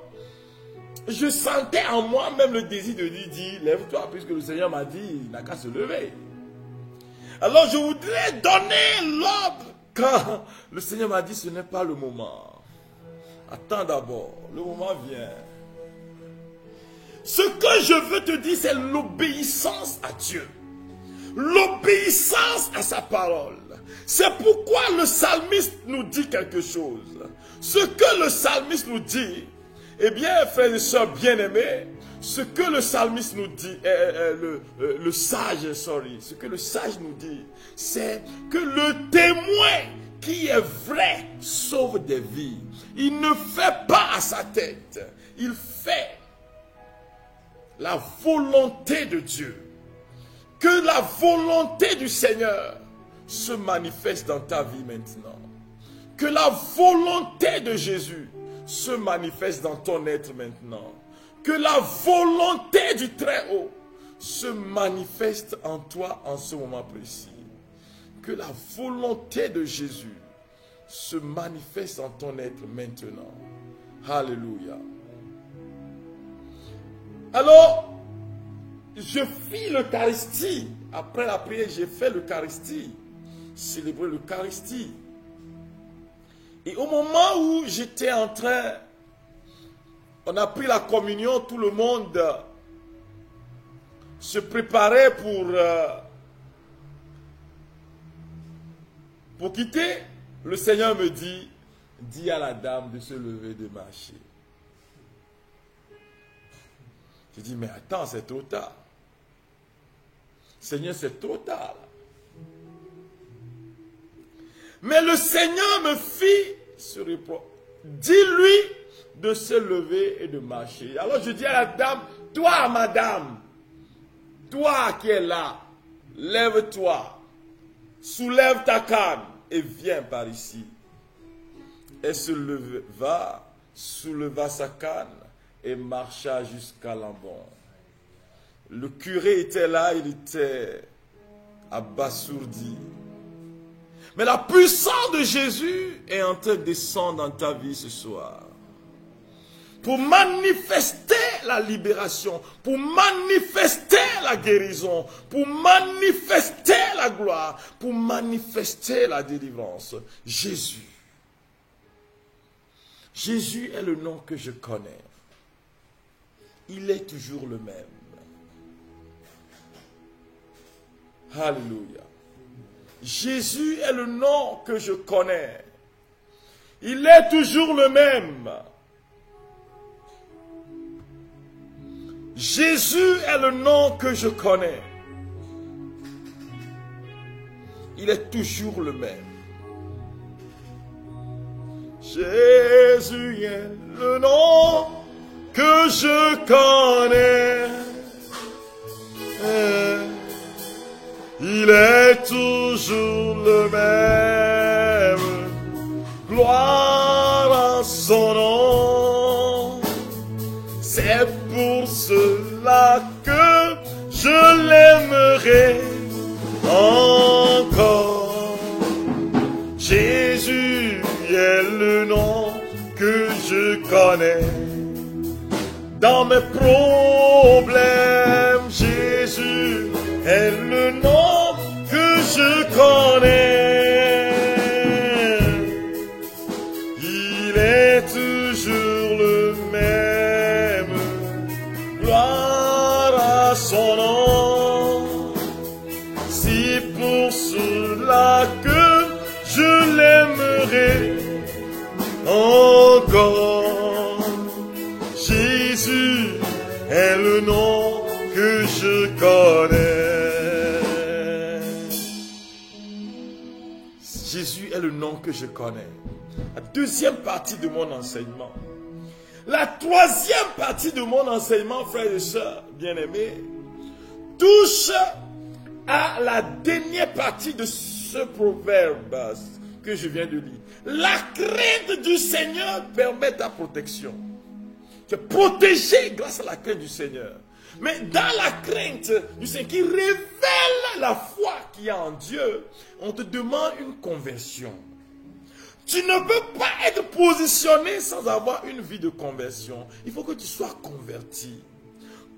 je sentais en moi même le désir de lui dire, lève-toi, puisque le Seigneur m'a dit, il n'a qu'à se lever. Alors je voudrais donner l'ordre quand le Seigneur m'a dit, ce n'est pas le moment. Attends d'abord, le moment vient. Ce que je veux te dire, c'est l'obéissance à Dieu. L'obéissance à sa parole. C'est pourquoi le psalmiste nous dit quelque chose. Ce que le psalmiste nous dit, eh bien, frères et sœurs bien-aimés, ce que le psalmiste nous dit, ce que le sage nous dit, c'est que le témoin qui est vrai sauve des vies. Il ne fait pas à sa tête, il fait la volonté de Dieu. Que la volonté du Seigneur se manifeste dans ta vie maintenant. Que la volonté de Jésus se manifeste dans ton être maintenant. Que la volonté du Très-Haut se manifeste en toi en ce moment précis. Que la volonté de Jésus se manifeste en ton être maintenant. Alléluia. Alors, je fis l'Eucharistie. Après la prière, j'ai fait l'Eucharistie. Célébrer l'Eucharistie. Et au moment où j'étais en train, on a pris la communion, tout le monde se préparait pour quitter. Le Seigneur me dit, dis à la dame de se lever, de marcher. J'ai dit, mais attends, c'est trop tard. Seigneur, c'est trop tard. Mais le Seigneur me fit ce reproche. Dis-lui de se lever et de marcher. Alors je dis à la dame, toi madame, toi qui es là, lève-toi, soulève ta canne et viens par ici. Elle se leva, souleva sa canne et marcha jusqu'à l'embon. Le curé était là, il était abasourdi. Mais la puissance de Jésus est en train de descendre dans ta vie ce soir. Pour manifester la libération, pour manifester la guérison, pour manifester la gloire, pour manifester la délivrance. Jésus. Jésus est le nom que je connais. Il est toujours le même. Alléluia. Jésus est le nom que je connais. Il est toujours le même. Jésus est le nom que je connais. Il est toujours le même. Jésus est le nom que je connais. Il est toujours le même. Gloire à son nom. C'est pour cela que je l'aimerai encore. Jésus est le nom que je connais. Dans mes problèmes, Jésus est le nom que je connais. Il est toujours le même. Gloire à son nom. C'est pour cela que je l'aimerai encore. Jésus est le nom que je connais. Jésus est le nom que je connais. La deuxième partie de mon enseignement. La troisième partie de mon enseignement, frères et sœurs bien-aimés, touche à la dernière partie de ce proverbe que je viens de lire. La crainte du Seigneur permet ta protection. Tu es protégé grâce à la crainte du Seigneur. Mais dans la crainte du Seigneur qui révèle la foi qu'il y a en Dieu, on te demande une conversion. Tu ne peux pas être positionné sans avoir une vie de conversion. Il faut que tu sois converti.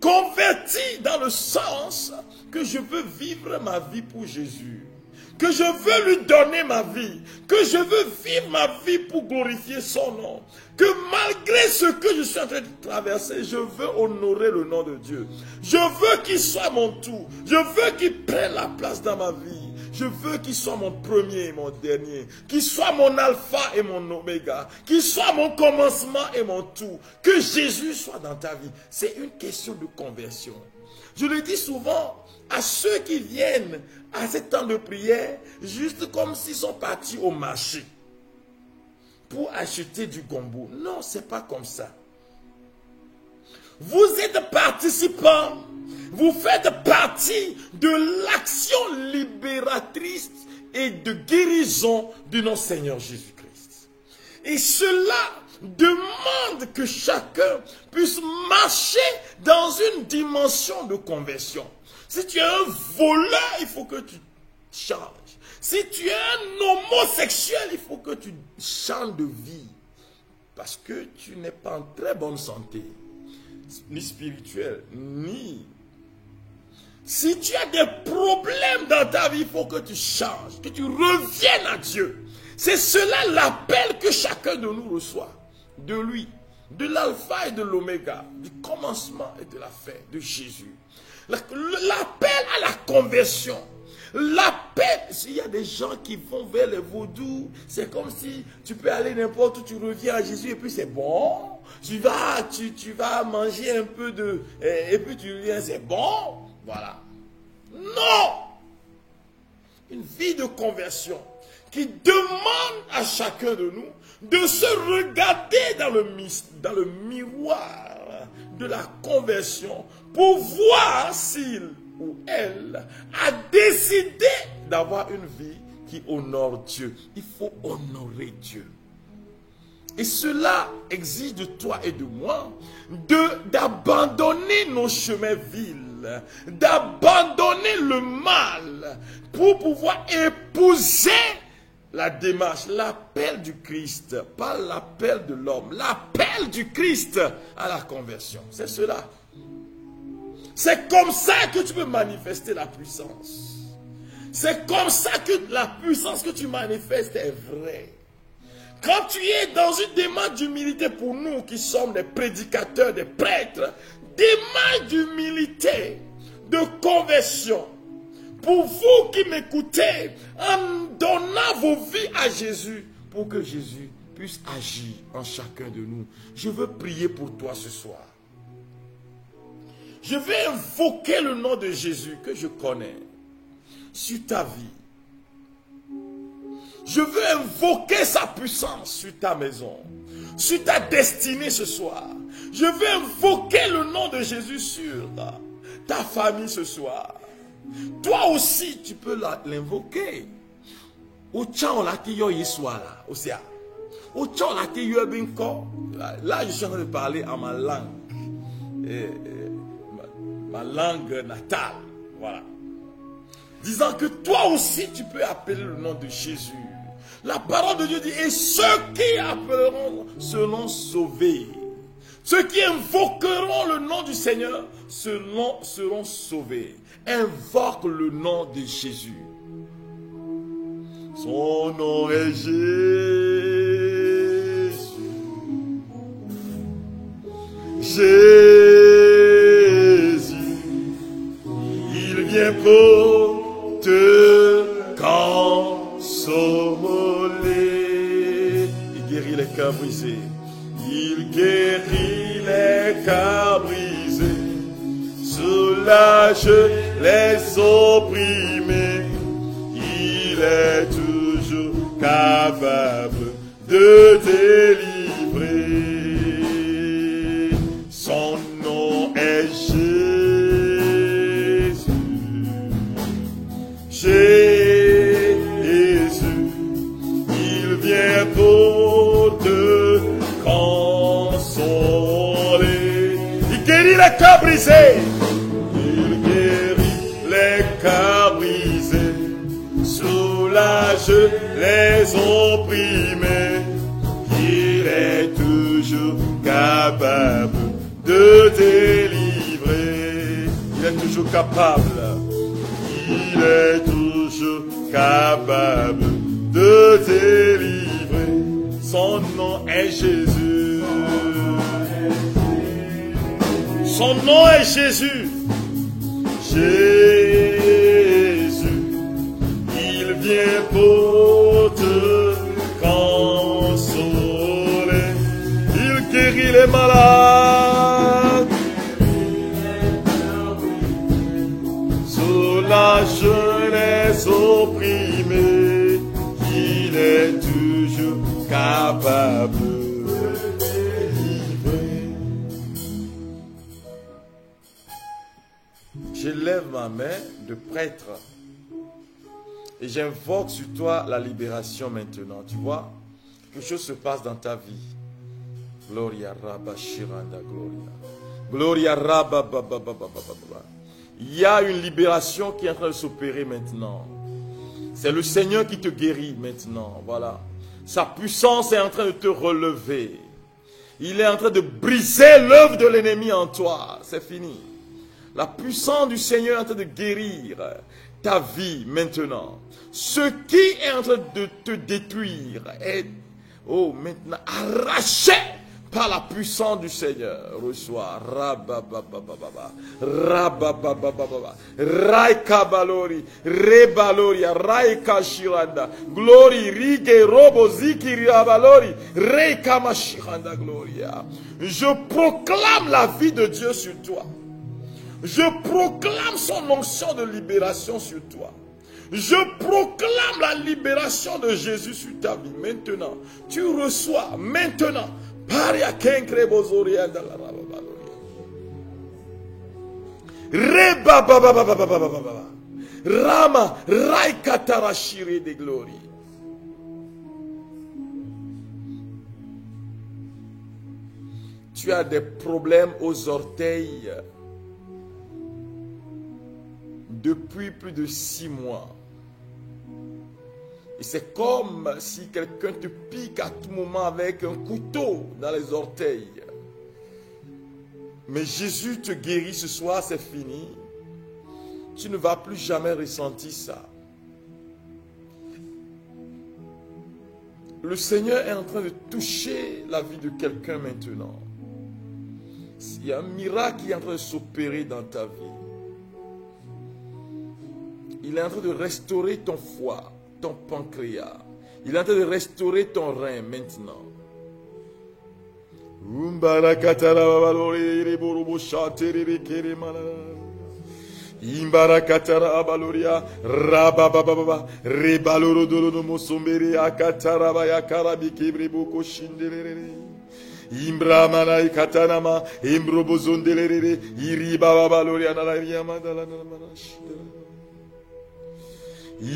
Converti dans le sens que je veux vivre ma vie pour Jésus. Que je veux lui donner ma vie. Que je veux vivre ma vie pour glorifier son nom. Que malgré ce que je suis en train de traverser, je veux honorer le nom de Dieu. Je veux qu'il soit mon tout. Je veux qu'il prenne la place dans ma vie. Je veux qu'il soit mon premier et mon dernier. Qu'il soit mon alpha et mon oméga. Qu'il soit mon commencement et mon tout. Que Jésus soit dans ta vie. C'est une question de conversion. Je le dis souvent à ceux qui viennent à ce temps de prière, juste comme s'ils sont partis au marché pour acheter du gombo. Non, c'est pas comme ça. Vous êtes participants. Vous faites partie de l'action libératrice et de guérison de notre Seigneur Jésus-Christ. Et cela demande que chacun puisse marcher dans une dimension de conversion. Si tu es un voleur, il faut que tu changes. Si tu es un homosexuel, il faut que tu changes de vie. Parce que tu n'es pas en très bonne santé, ni spirituelle, ni... Si tu as des problèmes dans ta vie, il faut que tu changes, que tu reviennes à Dieu. C'est cela l'appel que chacun de nous reçoit. De lui, de l'alpha et de l'oméga, du commencement et de la fin, de Jésus. L'appel à la conversion. L'appel, s'il y a des gens qui vont vers les vaudous, c'est comme si tu peux aller n'importe où, tu reviens à Jésus et puis c'est bon. Tu vas manger un peu de... Et puis tu reviens, c'est bon. Voilà. Non! Une vie de conversion qui demande à chacun de nous de se regarder dans le miroir de la conversion pour voir s'il ou elle a décidé d'avoir une vie qui honore Dieu. Il faut honorer Dieu. Et cela exige de toi et de moi d'abandonner nos chemins vils, d'abandonner abandonner le mal pour pouvoir épouser la démarche, l'appel du Christ, pas l'appel de l'homme, l'appel du Christ à la conversion. C'est cela. C'est comme ça que tu peux manifester la puissance. C'est comme ça que la puissance que tu manifestes est vraie. Quand tu es dans une démarche d'humilité pour nous qui sommes des prédicateurs, des prêtres, démarche d'humilité, de conversion, pour vous qui m'écoutez, en donnant vos vies à Jésus, pour que Jésus puisse agir en chacun de nous. Je veux prier pour toi ce soir. Je vais invoquer le nom de Jésus que je connais sur ta vie. Je veux invoquer sa puissance sur ta maison, sur ta destinée ce soir. Je veux invoquer le nom de Jésus sur ta famille ce soir. Toi aussi, tu peux l'invoquer. Là, je suis en train de parler à ma langue. Ma langue natale. Voilà. Disant que toi aussi, tu peux appeler le nom de Jésus. La parole de Dieu dit, et ceux qui appelleront seront sauvés. Ceux qui invoqueront le nom du Seigneur seront sauvés. Invoque le nom de Jésus. Son nom est Jésus. Jésus, il vient pour te consoler. Il guérit les cœurs brisés. Il guérit les cœurs brisés. Soulage les opprimés. Il est toujours capable de délivrer. Son nom est Jésus. Jésus, il vient pour te consoler. Il guérit les cœurs brisés. Il guérit les cœurs brisés. Soulage les opprimés. Il est toujours capable de délivrer. Il est toujours capable. Il est toujours capable de délivrer. Son nom est Jésus. Son nom est Jésus. Jésus, il vient pour te consoler. Il guérit les malades. Soulage les opprimés. Il est toujours capable de délivrer. Je lève ma main de prêtre et j'invoque sur toi la libération maintenant. Tu vois, quelque chose se passe dans ta vie. Gloria Rabba Shiranda Gloria. Gloria Rabba Baba Baba Baba. Il y a une libération qui est en train de s'opérer maintenant. C'est le Seigneur qui te guérit maintenant. Voilà. Sa puissance est en train de te relever. Il est en train de briser l'œuvre de l'ennemi en toi. C'est fini. La puissance du Seigneur est en train de guérir ta vie maintenant. Ce qui est en train de te détruire est maintenant arraché par la puissance du Seigneur. Reçois. Rabababababa. Rabababababa. Raikabalori. Rebaloria. Raikashiranda. Glory. Rige robo zikiri abalori. Reikamashiranda gloria. Je proclame la vie de Dieu sur toi. Je proclame son onction de libération sur toi. Je proclame la libération de Jésus sur ta vie. Maintenant, tu reçois. Maintenant. Paria kenkre bozoria da la rababaloria. Reba baba baba baba baba. Rama raikatarashire de glory. Tu as des problèmes aux orteils. depuis plus de 6 mois. Et c'est comme si quelqu'un te pique à tout moment avec un couteau dans les orteils. Mais Jésus te guérit ce soir, c'est fini. Tu ne vas plus jamais ressentir ça. Le Seigneur est en train de toucher la vie de quelqu'un maintenant. Il y a un miracle qui est en train de s'opérer dans ta vie. Il est en train de restaurer ton foie, ton pancréas. Il est en train de restaurer ton rein maintenant. Imbarakatara abaloria rabababa rebaloro dolono mosombere akataraba yakarabi kibribuko shindelere imbramana ikatanama imbrobozondelere iriba baloria nalaria madala namanash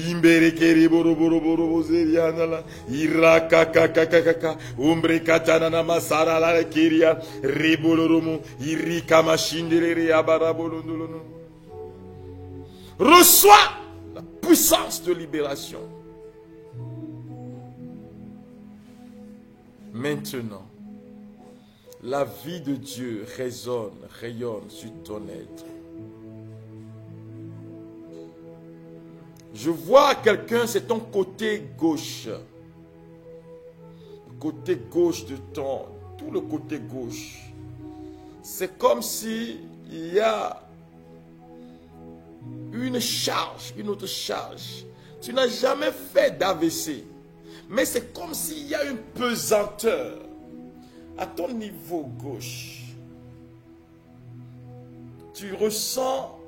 imbere keriboro boro boro bozeria nala irakakakakaka umbre katana na masara la kiria riboloromo irika mashindelere abarabolondolono. Reçois la puissance de libération. Maintenant, la vie de Dieu rayonne sur ton être. Je vois quelqu'un, c'est ton côté gauche. Le côté gauche de tout le côté gauche. C'est comme si il y a une charge, une autre charge. Tu n'as jamais fait d'AVC, mais c'est comme s'il y a une pesanteur à ton niveau gauche. Tu ressens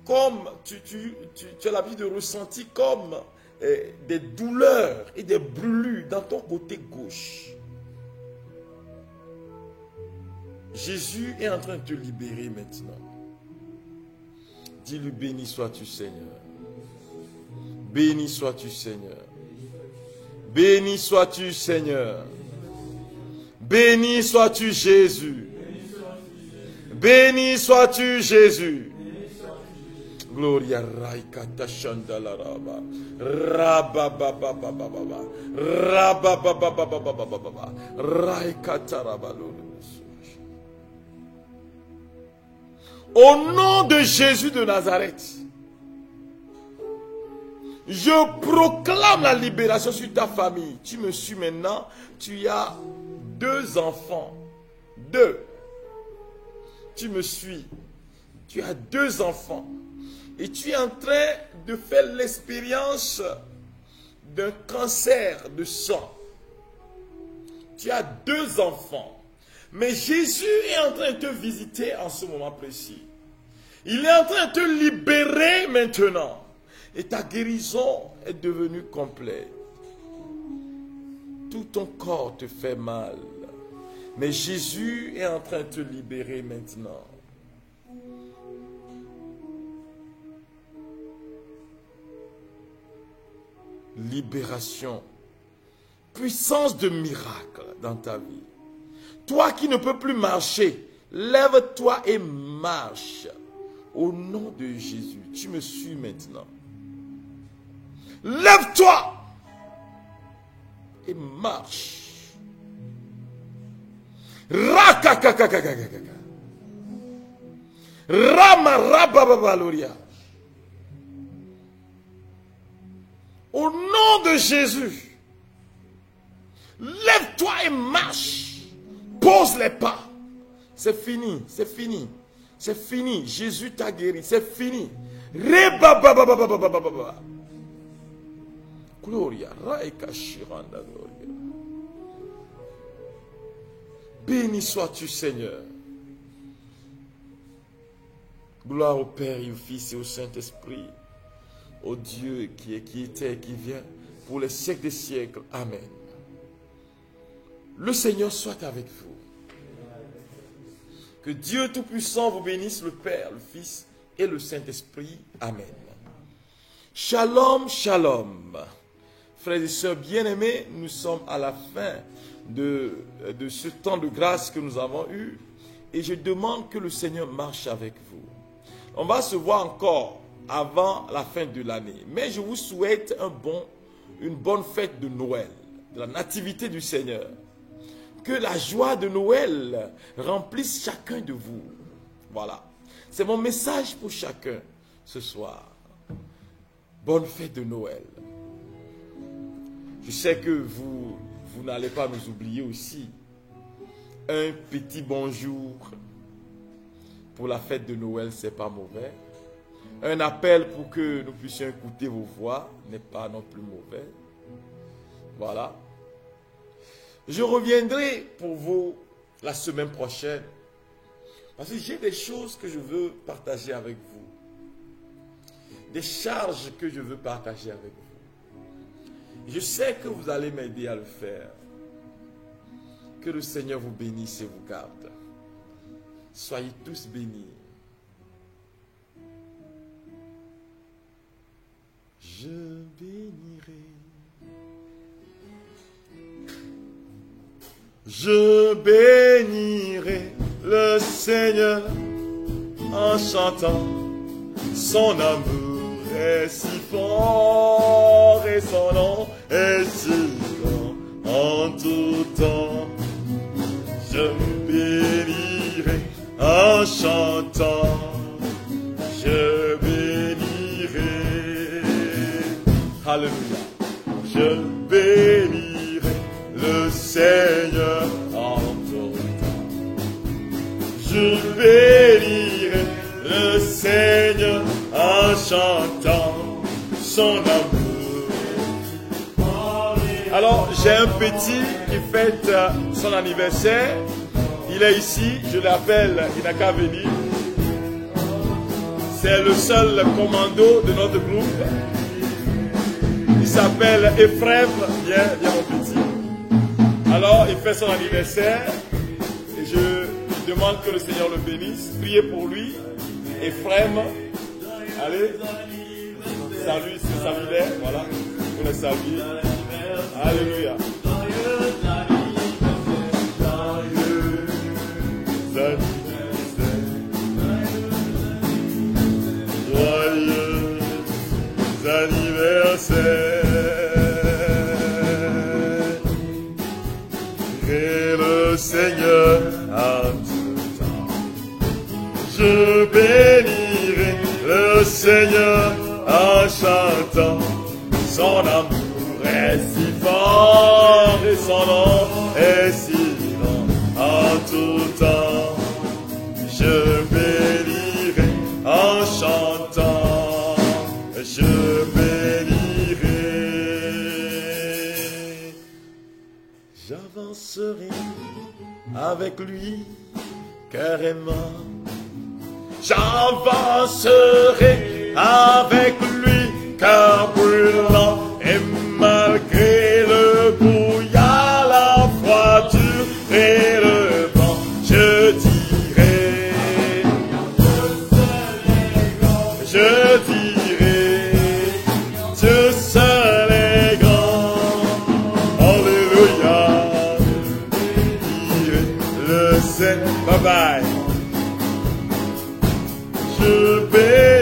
comme, tu as l'habitude de ressentir comme des douleurs et des brûlures dans ton côté gauche. Jésus est en train de te libérer maintenant. Dis-lui, béni sois-tu Seigneur. Béni sois-tu Seigneur. Béni sois-tu Seigneur. Béni sois-tu Jésus. Béni sois-tu Jésus. Gloria raikata shandalaraba. Rababababababa. Rababababababa. Raikata rabalolo. Au nom de Jésus de Nazareth, je proclame la libération sur ta famille. Tu me suis maintenant. Tu as 2 enfants. 2. Tu me suis. Tu as 2 enfants. Et tu es en train de faire l'expérience d'un cancer de sang. Tu as 2 enfants. Mais Jésus est en train de te visiter en ce moment précis. Il est en train de te libérer maintenant. Et ta guérison est devenue complète. Tout ton corps te fait mal. Mais Jésus est en train de te libérer maintenant. Libération. Puissance de miracle dans ta vie. Toi qui ne peux plus marcher, lève-toi et marche. Au nom de Jésus, tu me suis maintenant. Lève-toi et marche. Rakakakakakakaka. Ramarabababaloria. Au nom de Jésus, lève-toi et marche. Pose les pas. C'est fini, c'est fini. C'est fini. Jésus t'a guéri. C'est fini. Gloria. Béni sois-tu, Seigneur. Gloire au Père et au Fils et au Saint-Esprit. Au Dieu qui était et qui vient pour les siècles des siècles. Amen. Le Seigneur soit avec vous. Que Dieu Tout-Puissant vous bénisse, le Père, le Fils et le Saint-Esprit. Amen. Shalom, shalom. Frères et sœurs bien-aimés, nous sommes à la fin de ce temps de grâce que nous avons eu. Et je demande que le Seigneur marche avec vous. On va se voir encore avant la fin de l'année. Mais je vous souhaite une bonne fête de Noël, de la nativité du Seigneur. Que la joie de Noël remplisse chacun de vous. Voilà. C'est mon message pour chacun ce soir. Bonne fête de Noël. Je sais que vous n'allez pas nous oublier aussi. Un petit bonjour pour la fête de Noël, c'est pas mauvais. Un appel pour que nous puissions écouter vos voix n'est pas non plus mauvais. Voilà. Je reviendrai pour vous la semaine prochaine. Parce que j'ai des choses que je veux partager avec vous. Des charges que je veux partager avec vous. Je sais que vous allez m'aider à le faire. Que le Seigneur vous bénisse et vous garde. Soyez tous bénis. Je bénirai. Je bénirai le Seigneur en chantant. Son amour est si fort et son nom est si grand en tout temps. Je bénirai en chantant. Je bénirai. Alléluia. Je bénirai le Seigneur en tout temps. Je bénirai le Seigneur en chantant son amour. Alors, j'ai un petit qui fête son anniversaire. Il est ici, je l'appelle, il n'a qu'à venir. C'est le seul commando de notre groupe. Il s'appelle Ephraim. Viens mon petit. Alors, il fait son anniversaire. Et je demande que le Seigneur le bénisse. Priez pour lui. Ephraim. Allez. Salut, c'est saluaire. Voilà. Pour le saluer. Alléluia. Joyeux anniversaire. Et le Seigneur a tout temps. Je bénirai le Seigneur en chantant. Son amour est si fort et son nom est si grand en tout temps. Je bénirai en chantant. Je bénirai. J'avancerai avec lui carrément. J'avancerai avec lui car brûlant. Et malgré le brouillard, la froidure et le vent, je dirai, Dieu seul est grand. Alléluia. Le Seigneur. Bye bye. Je vais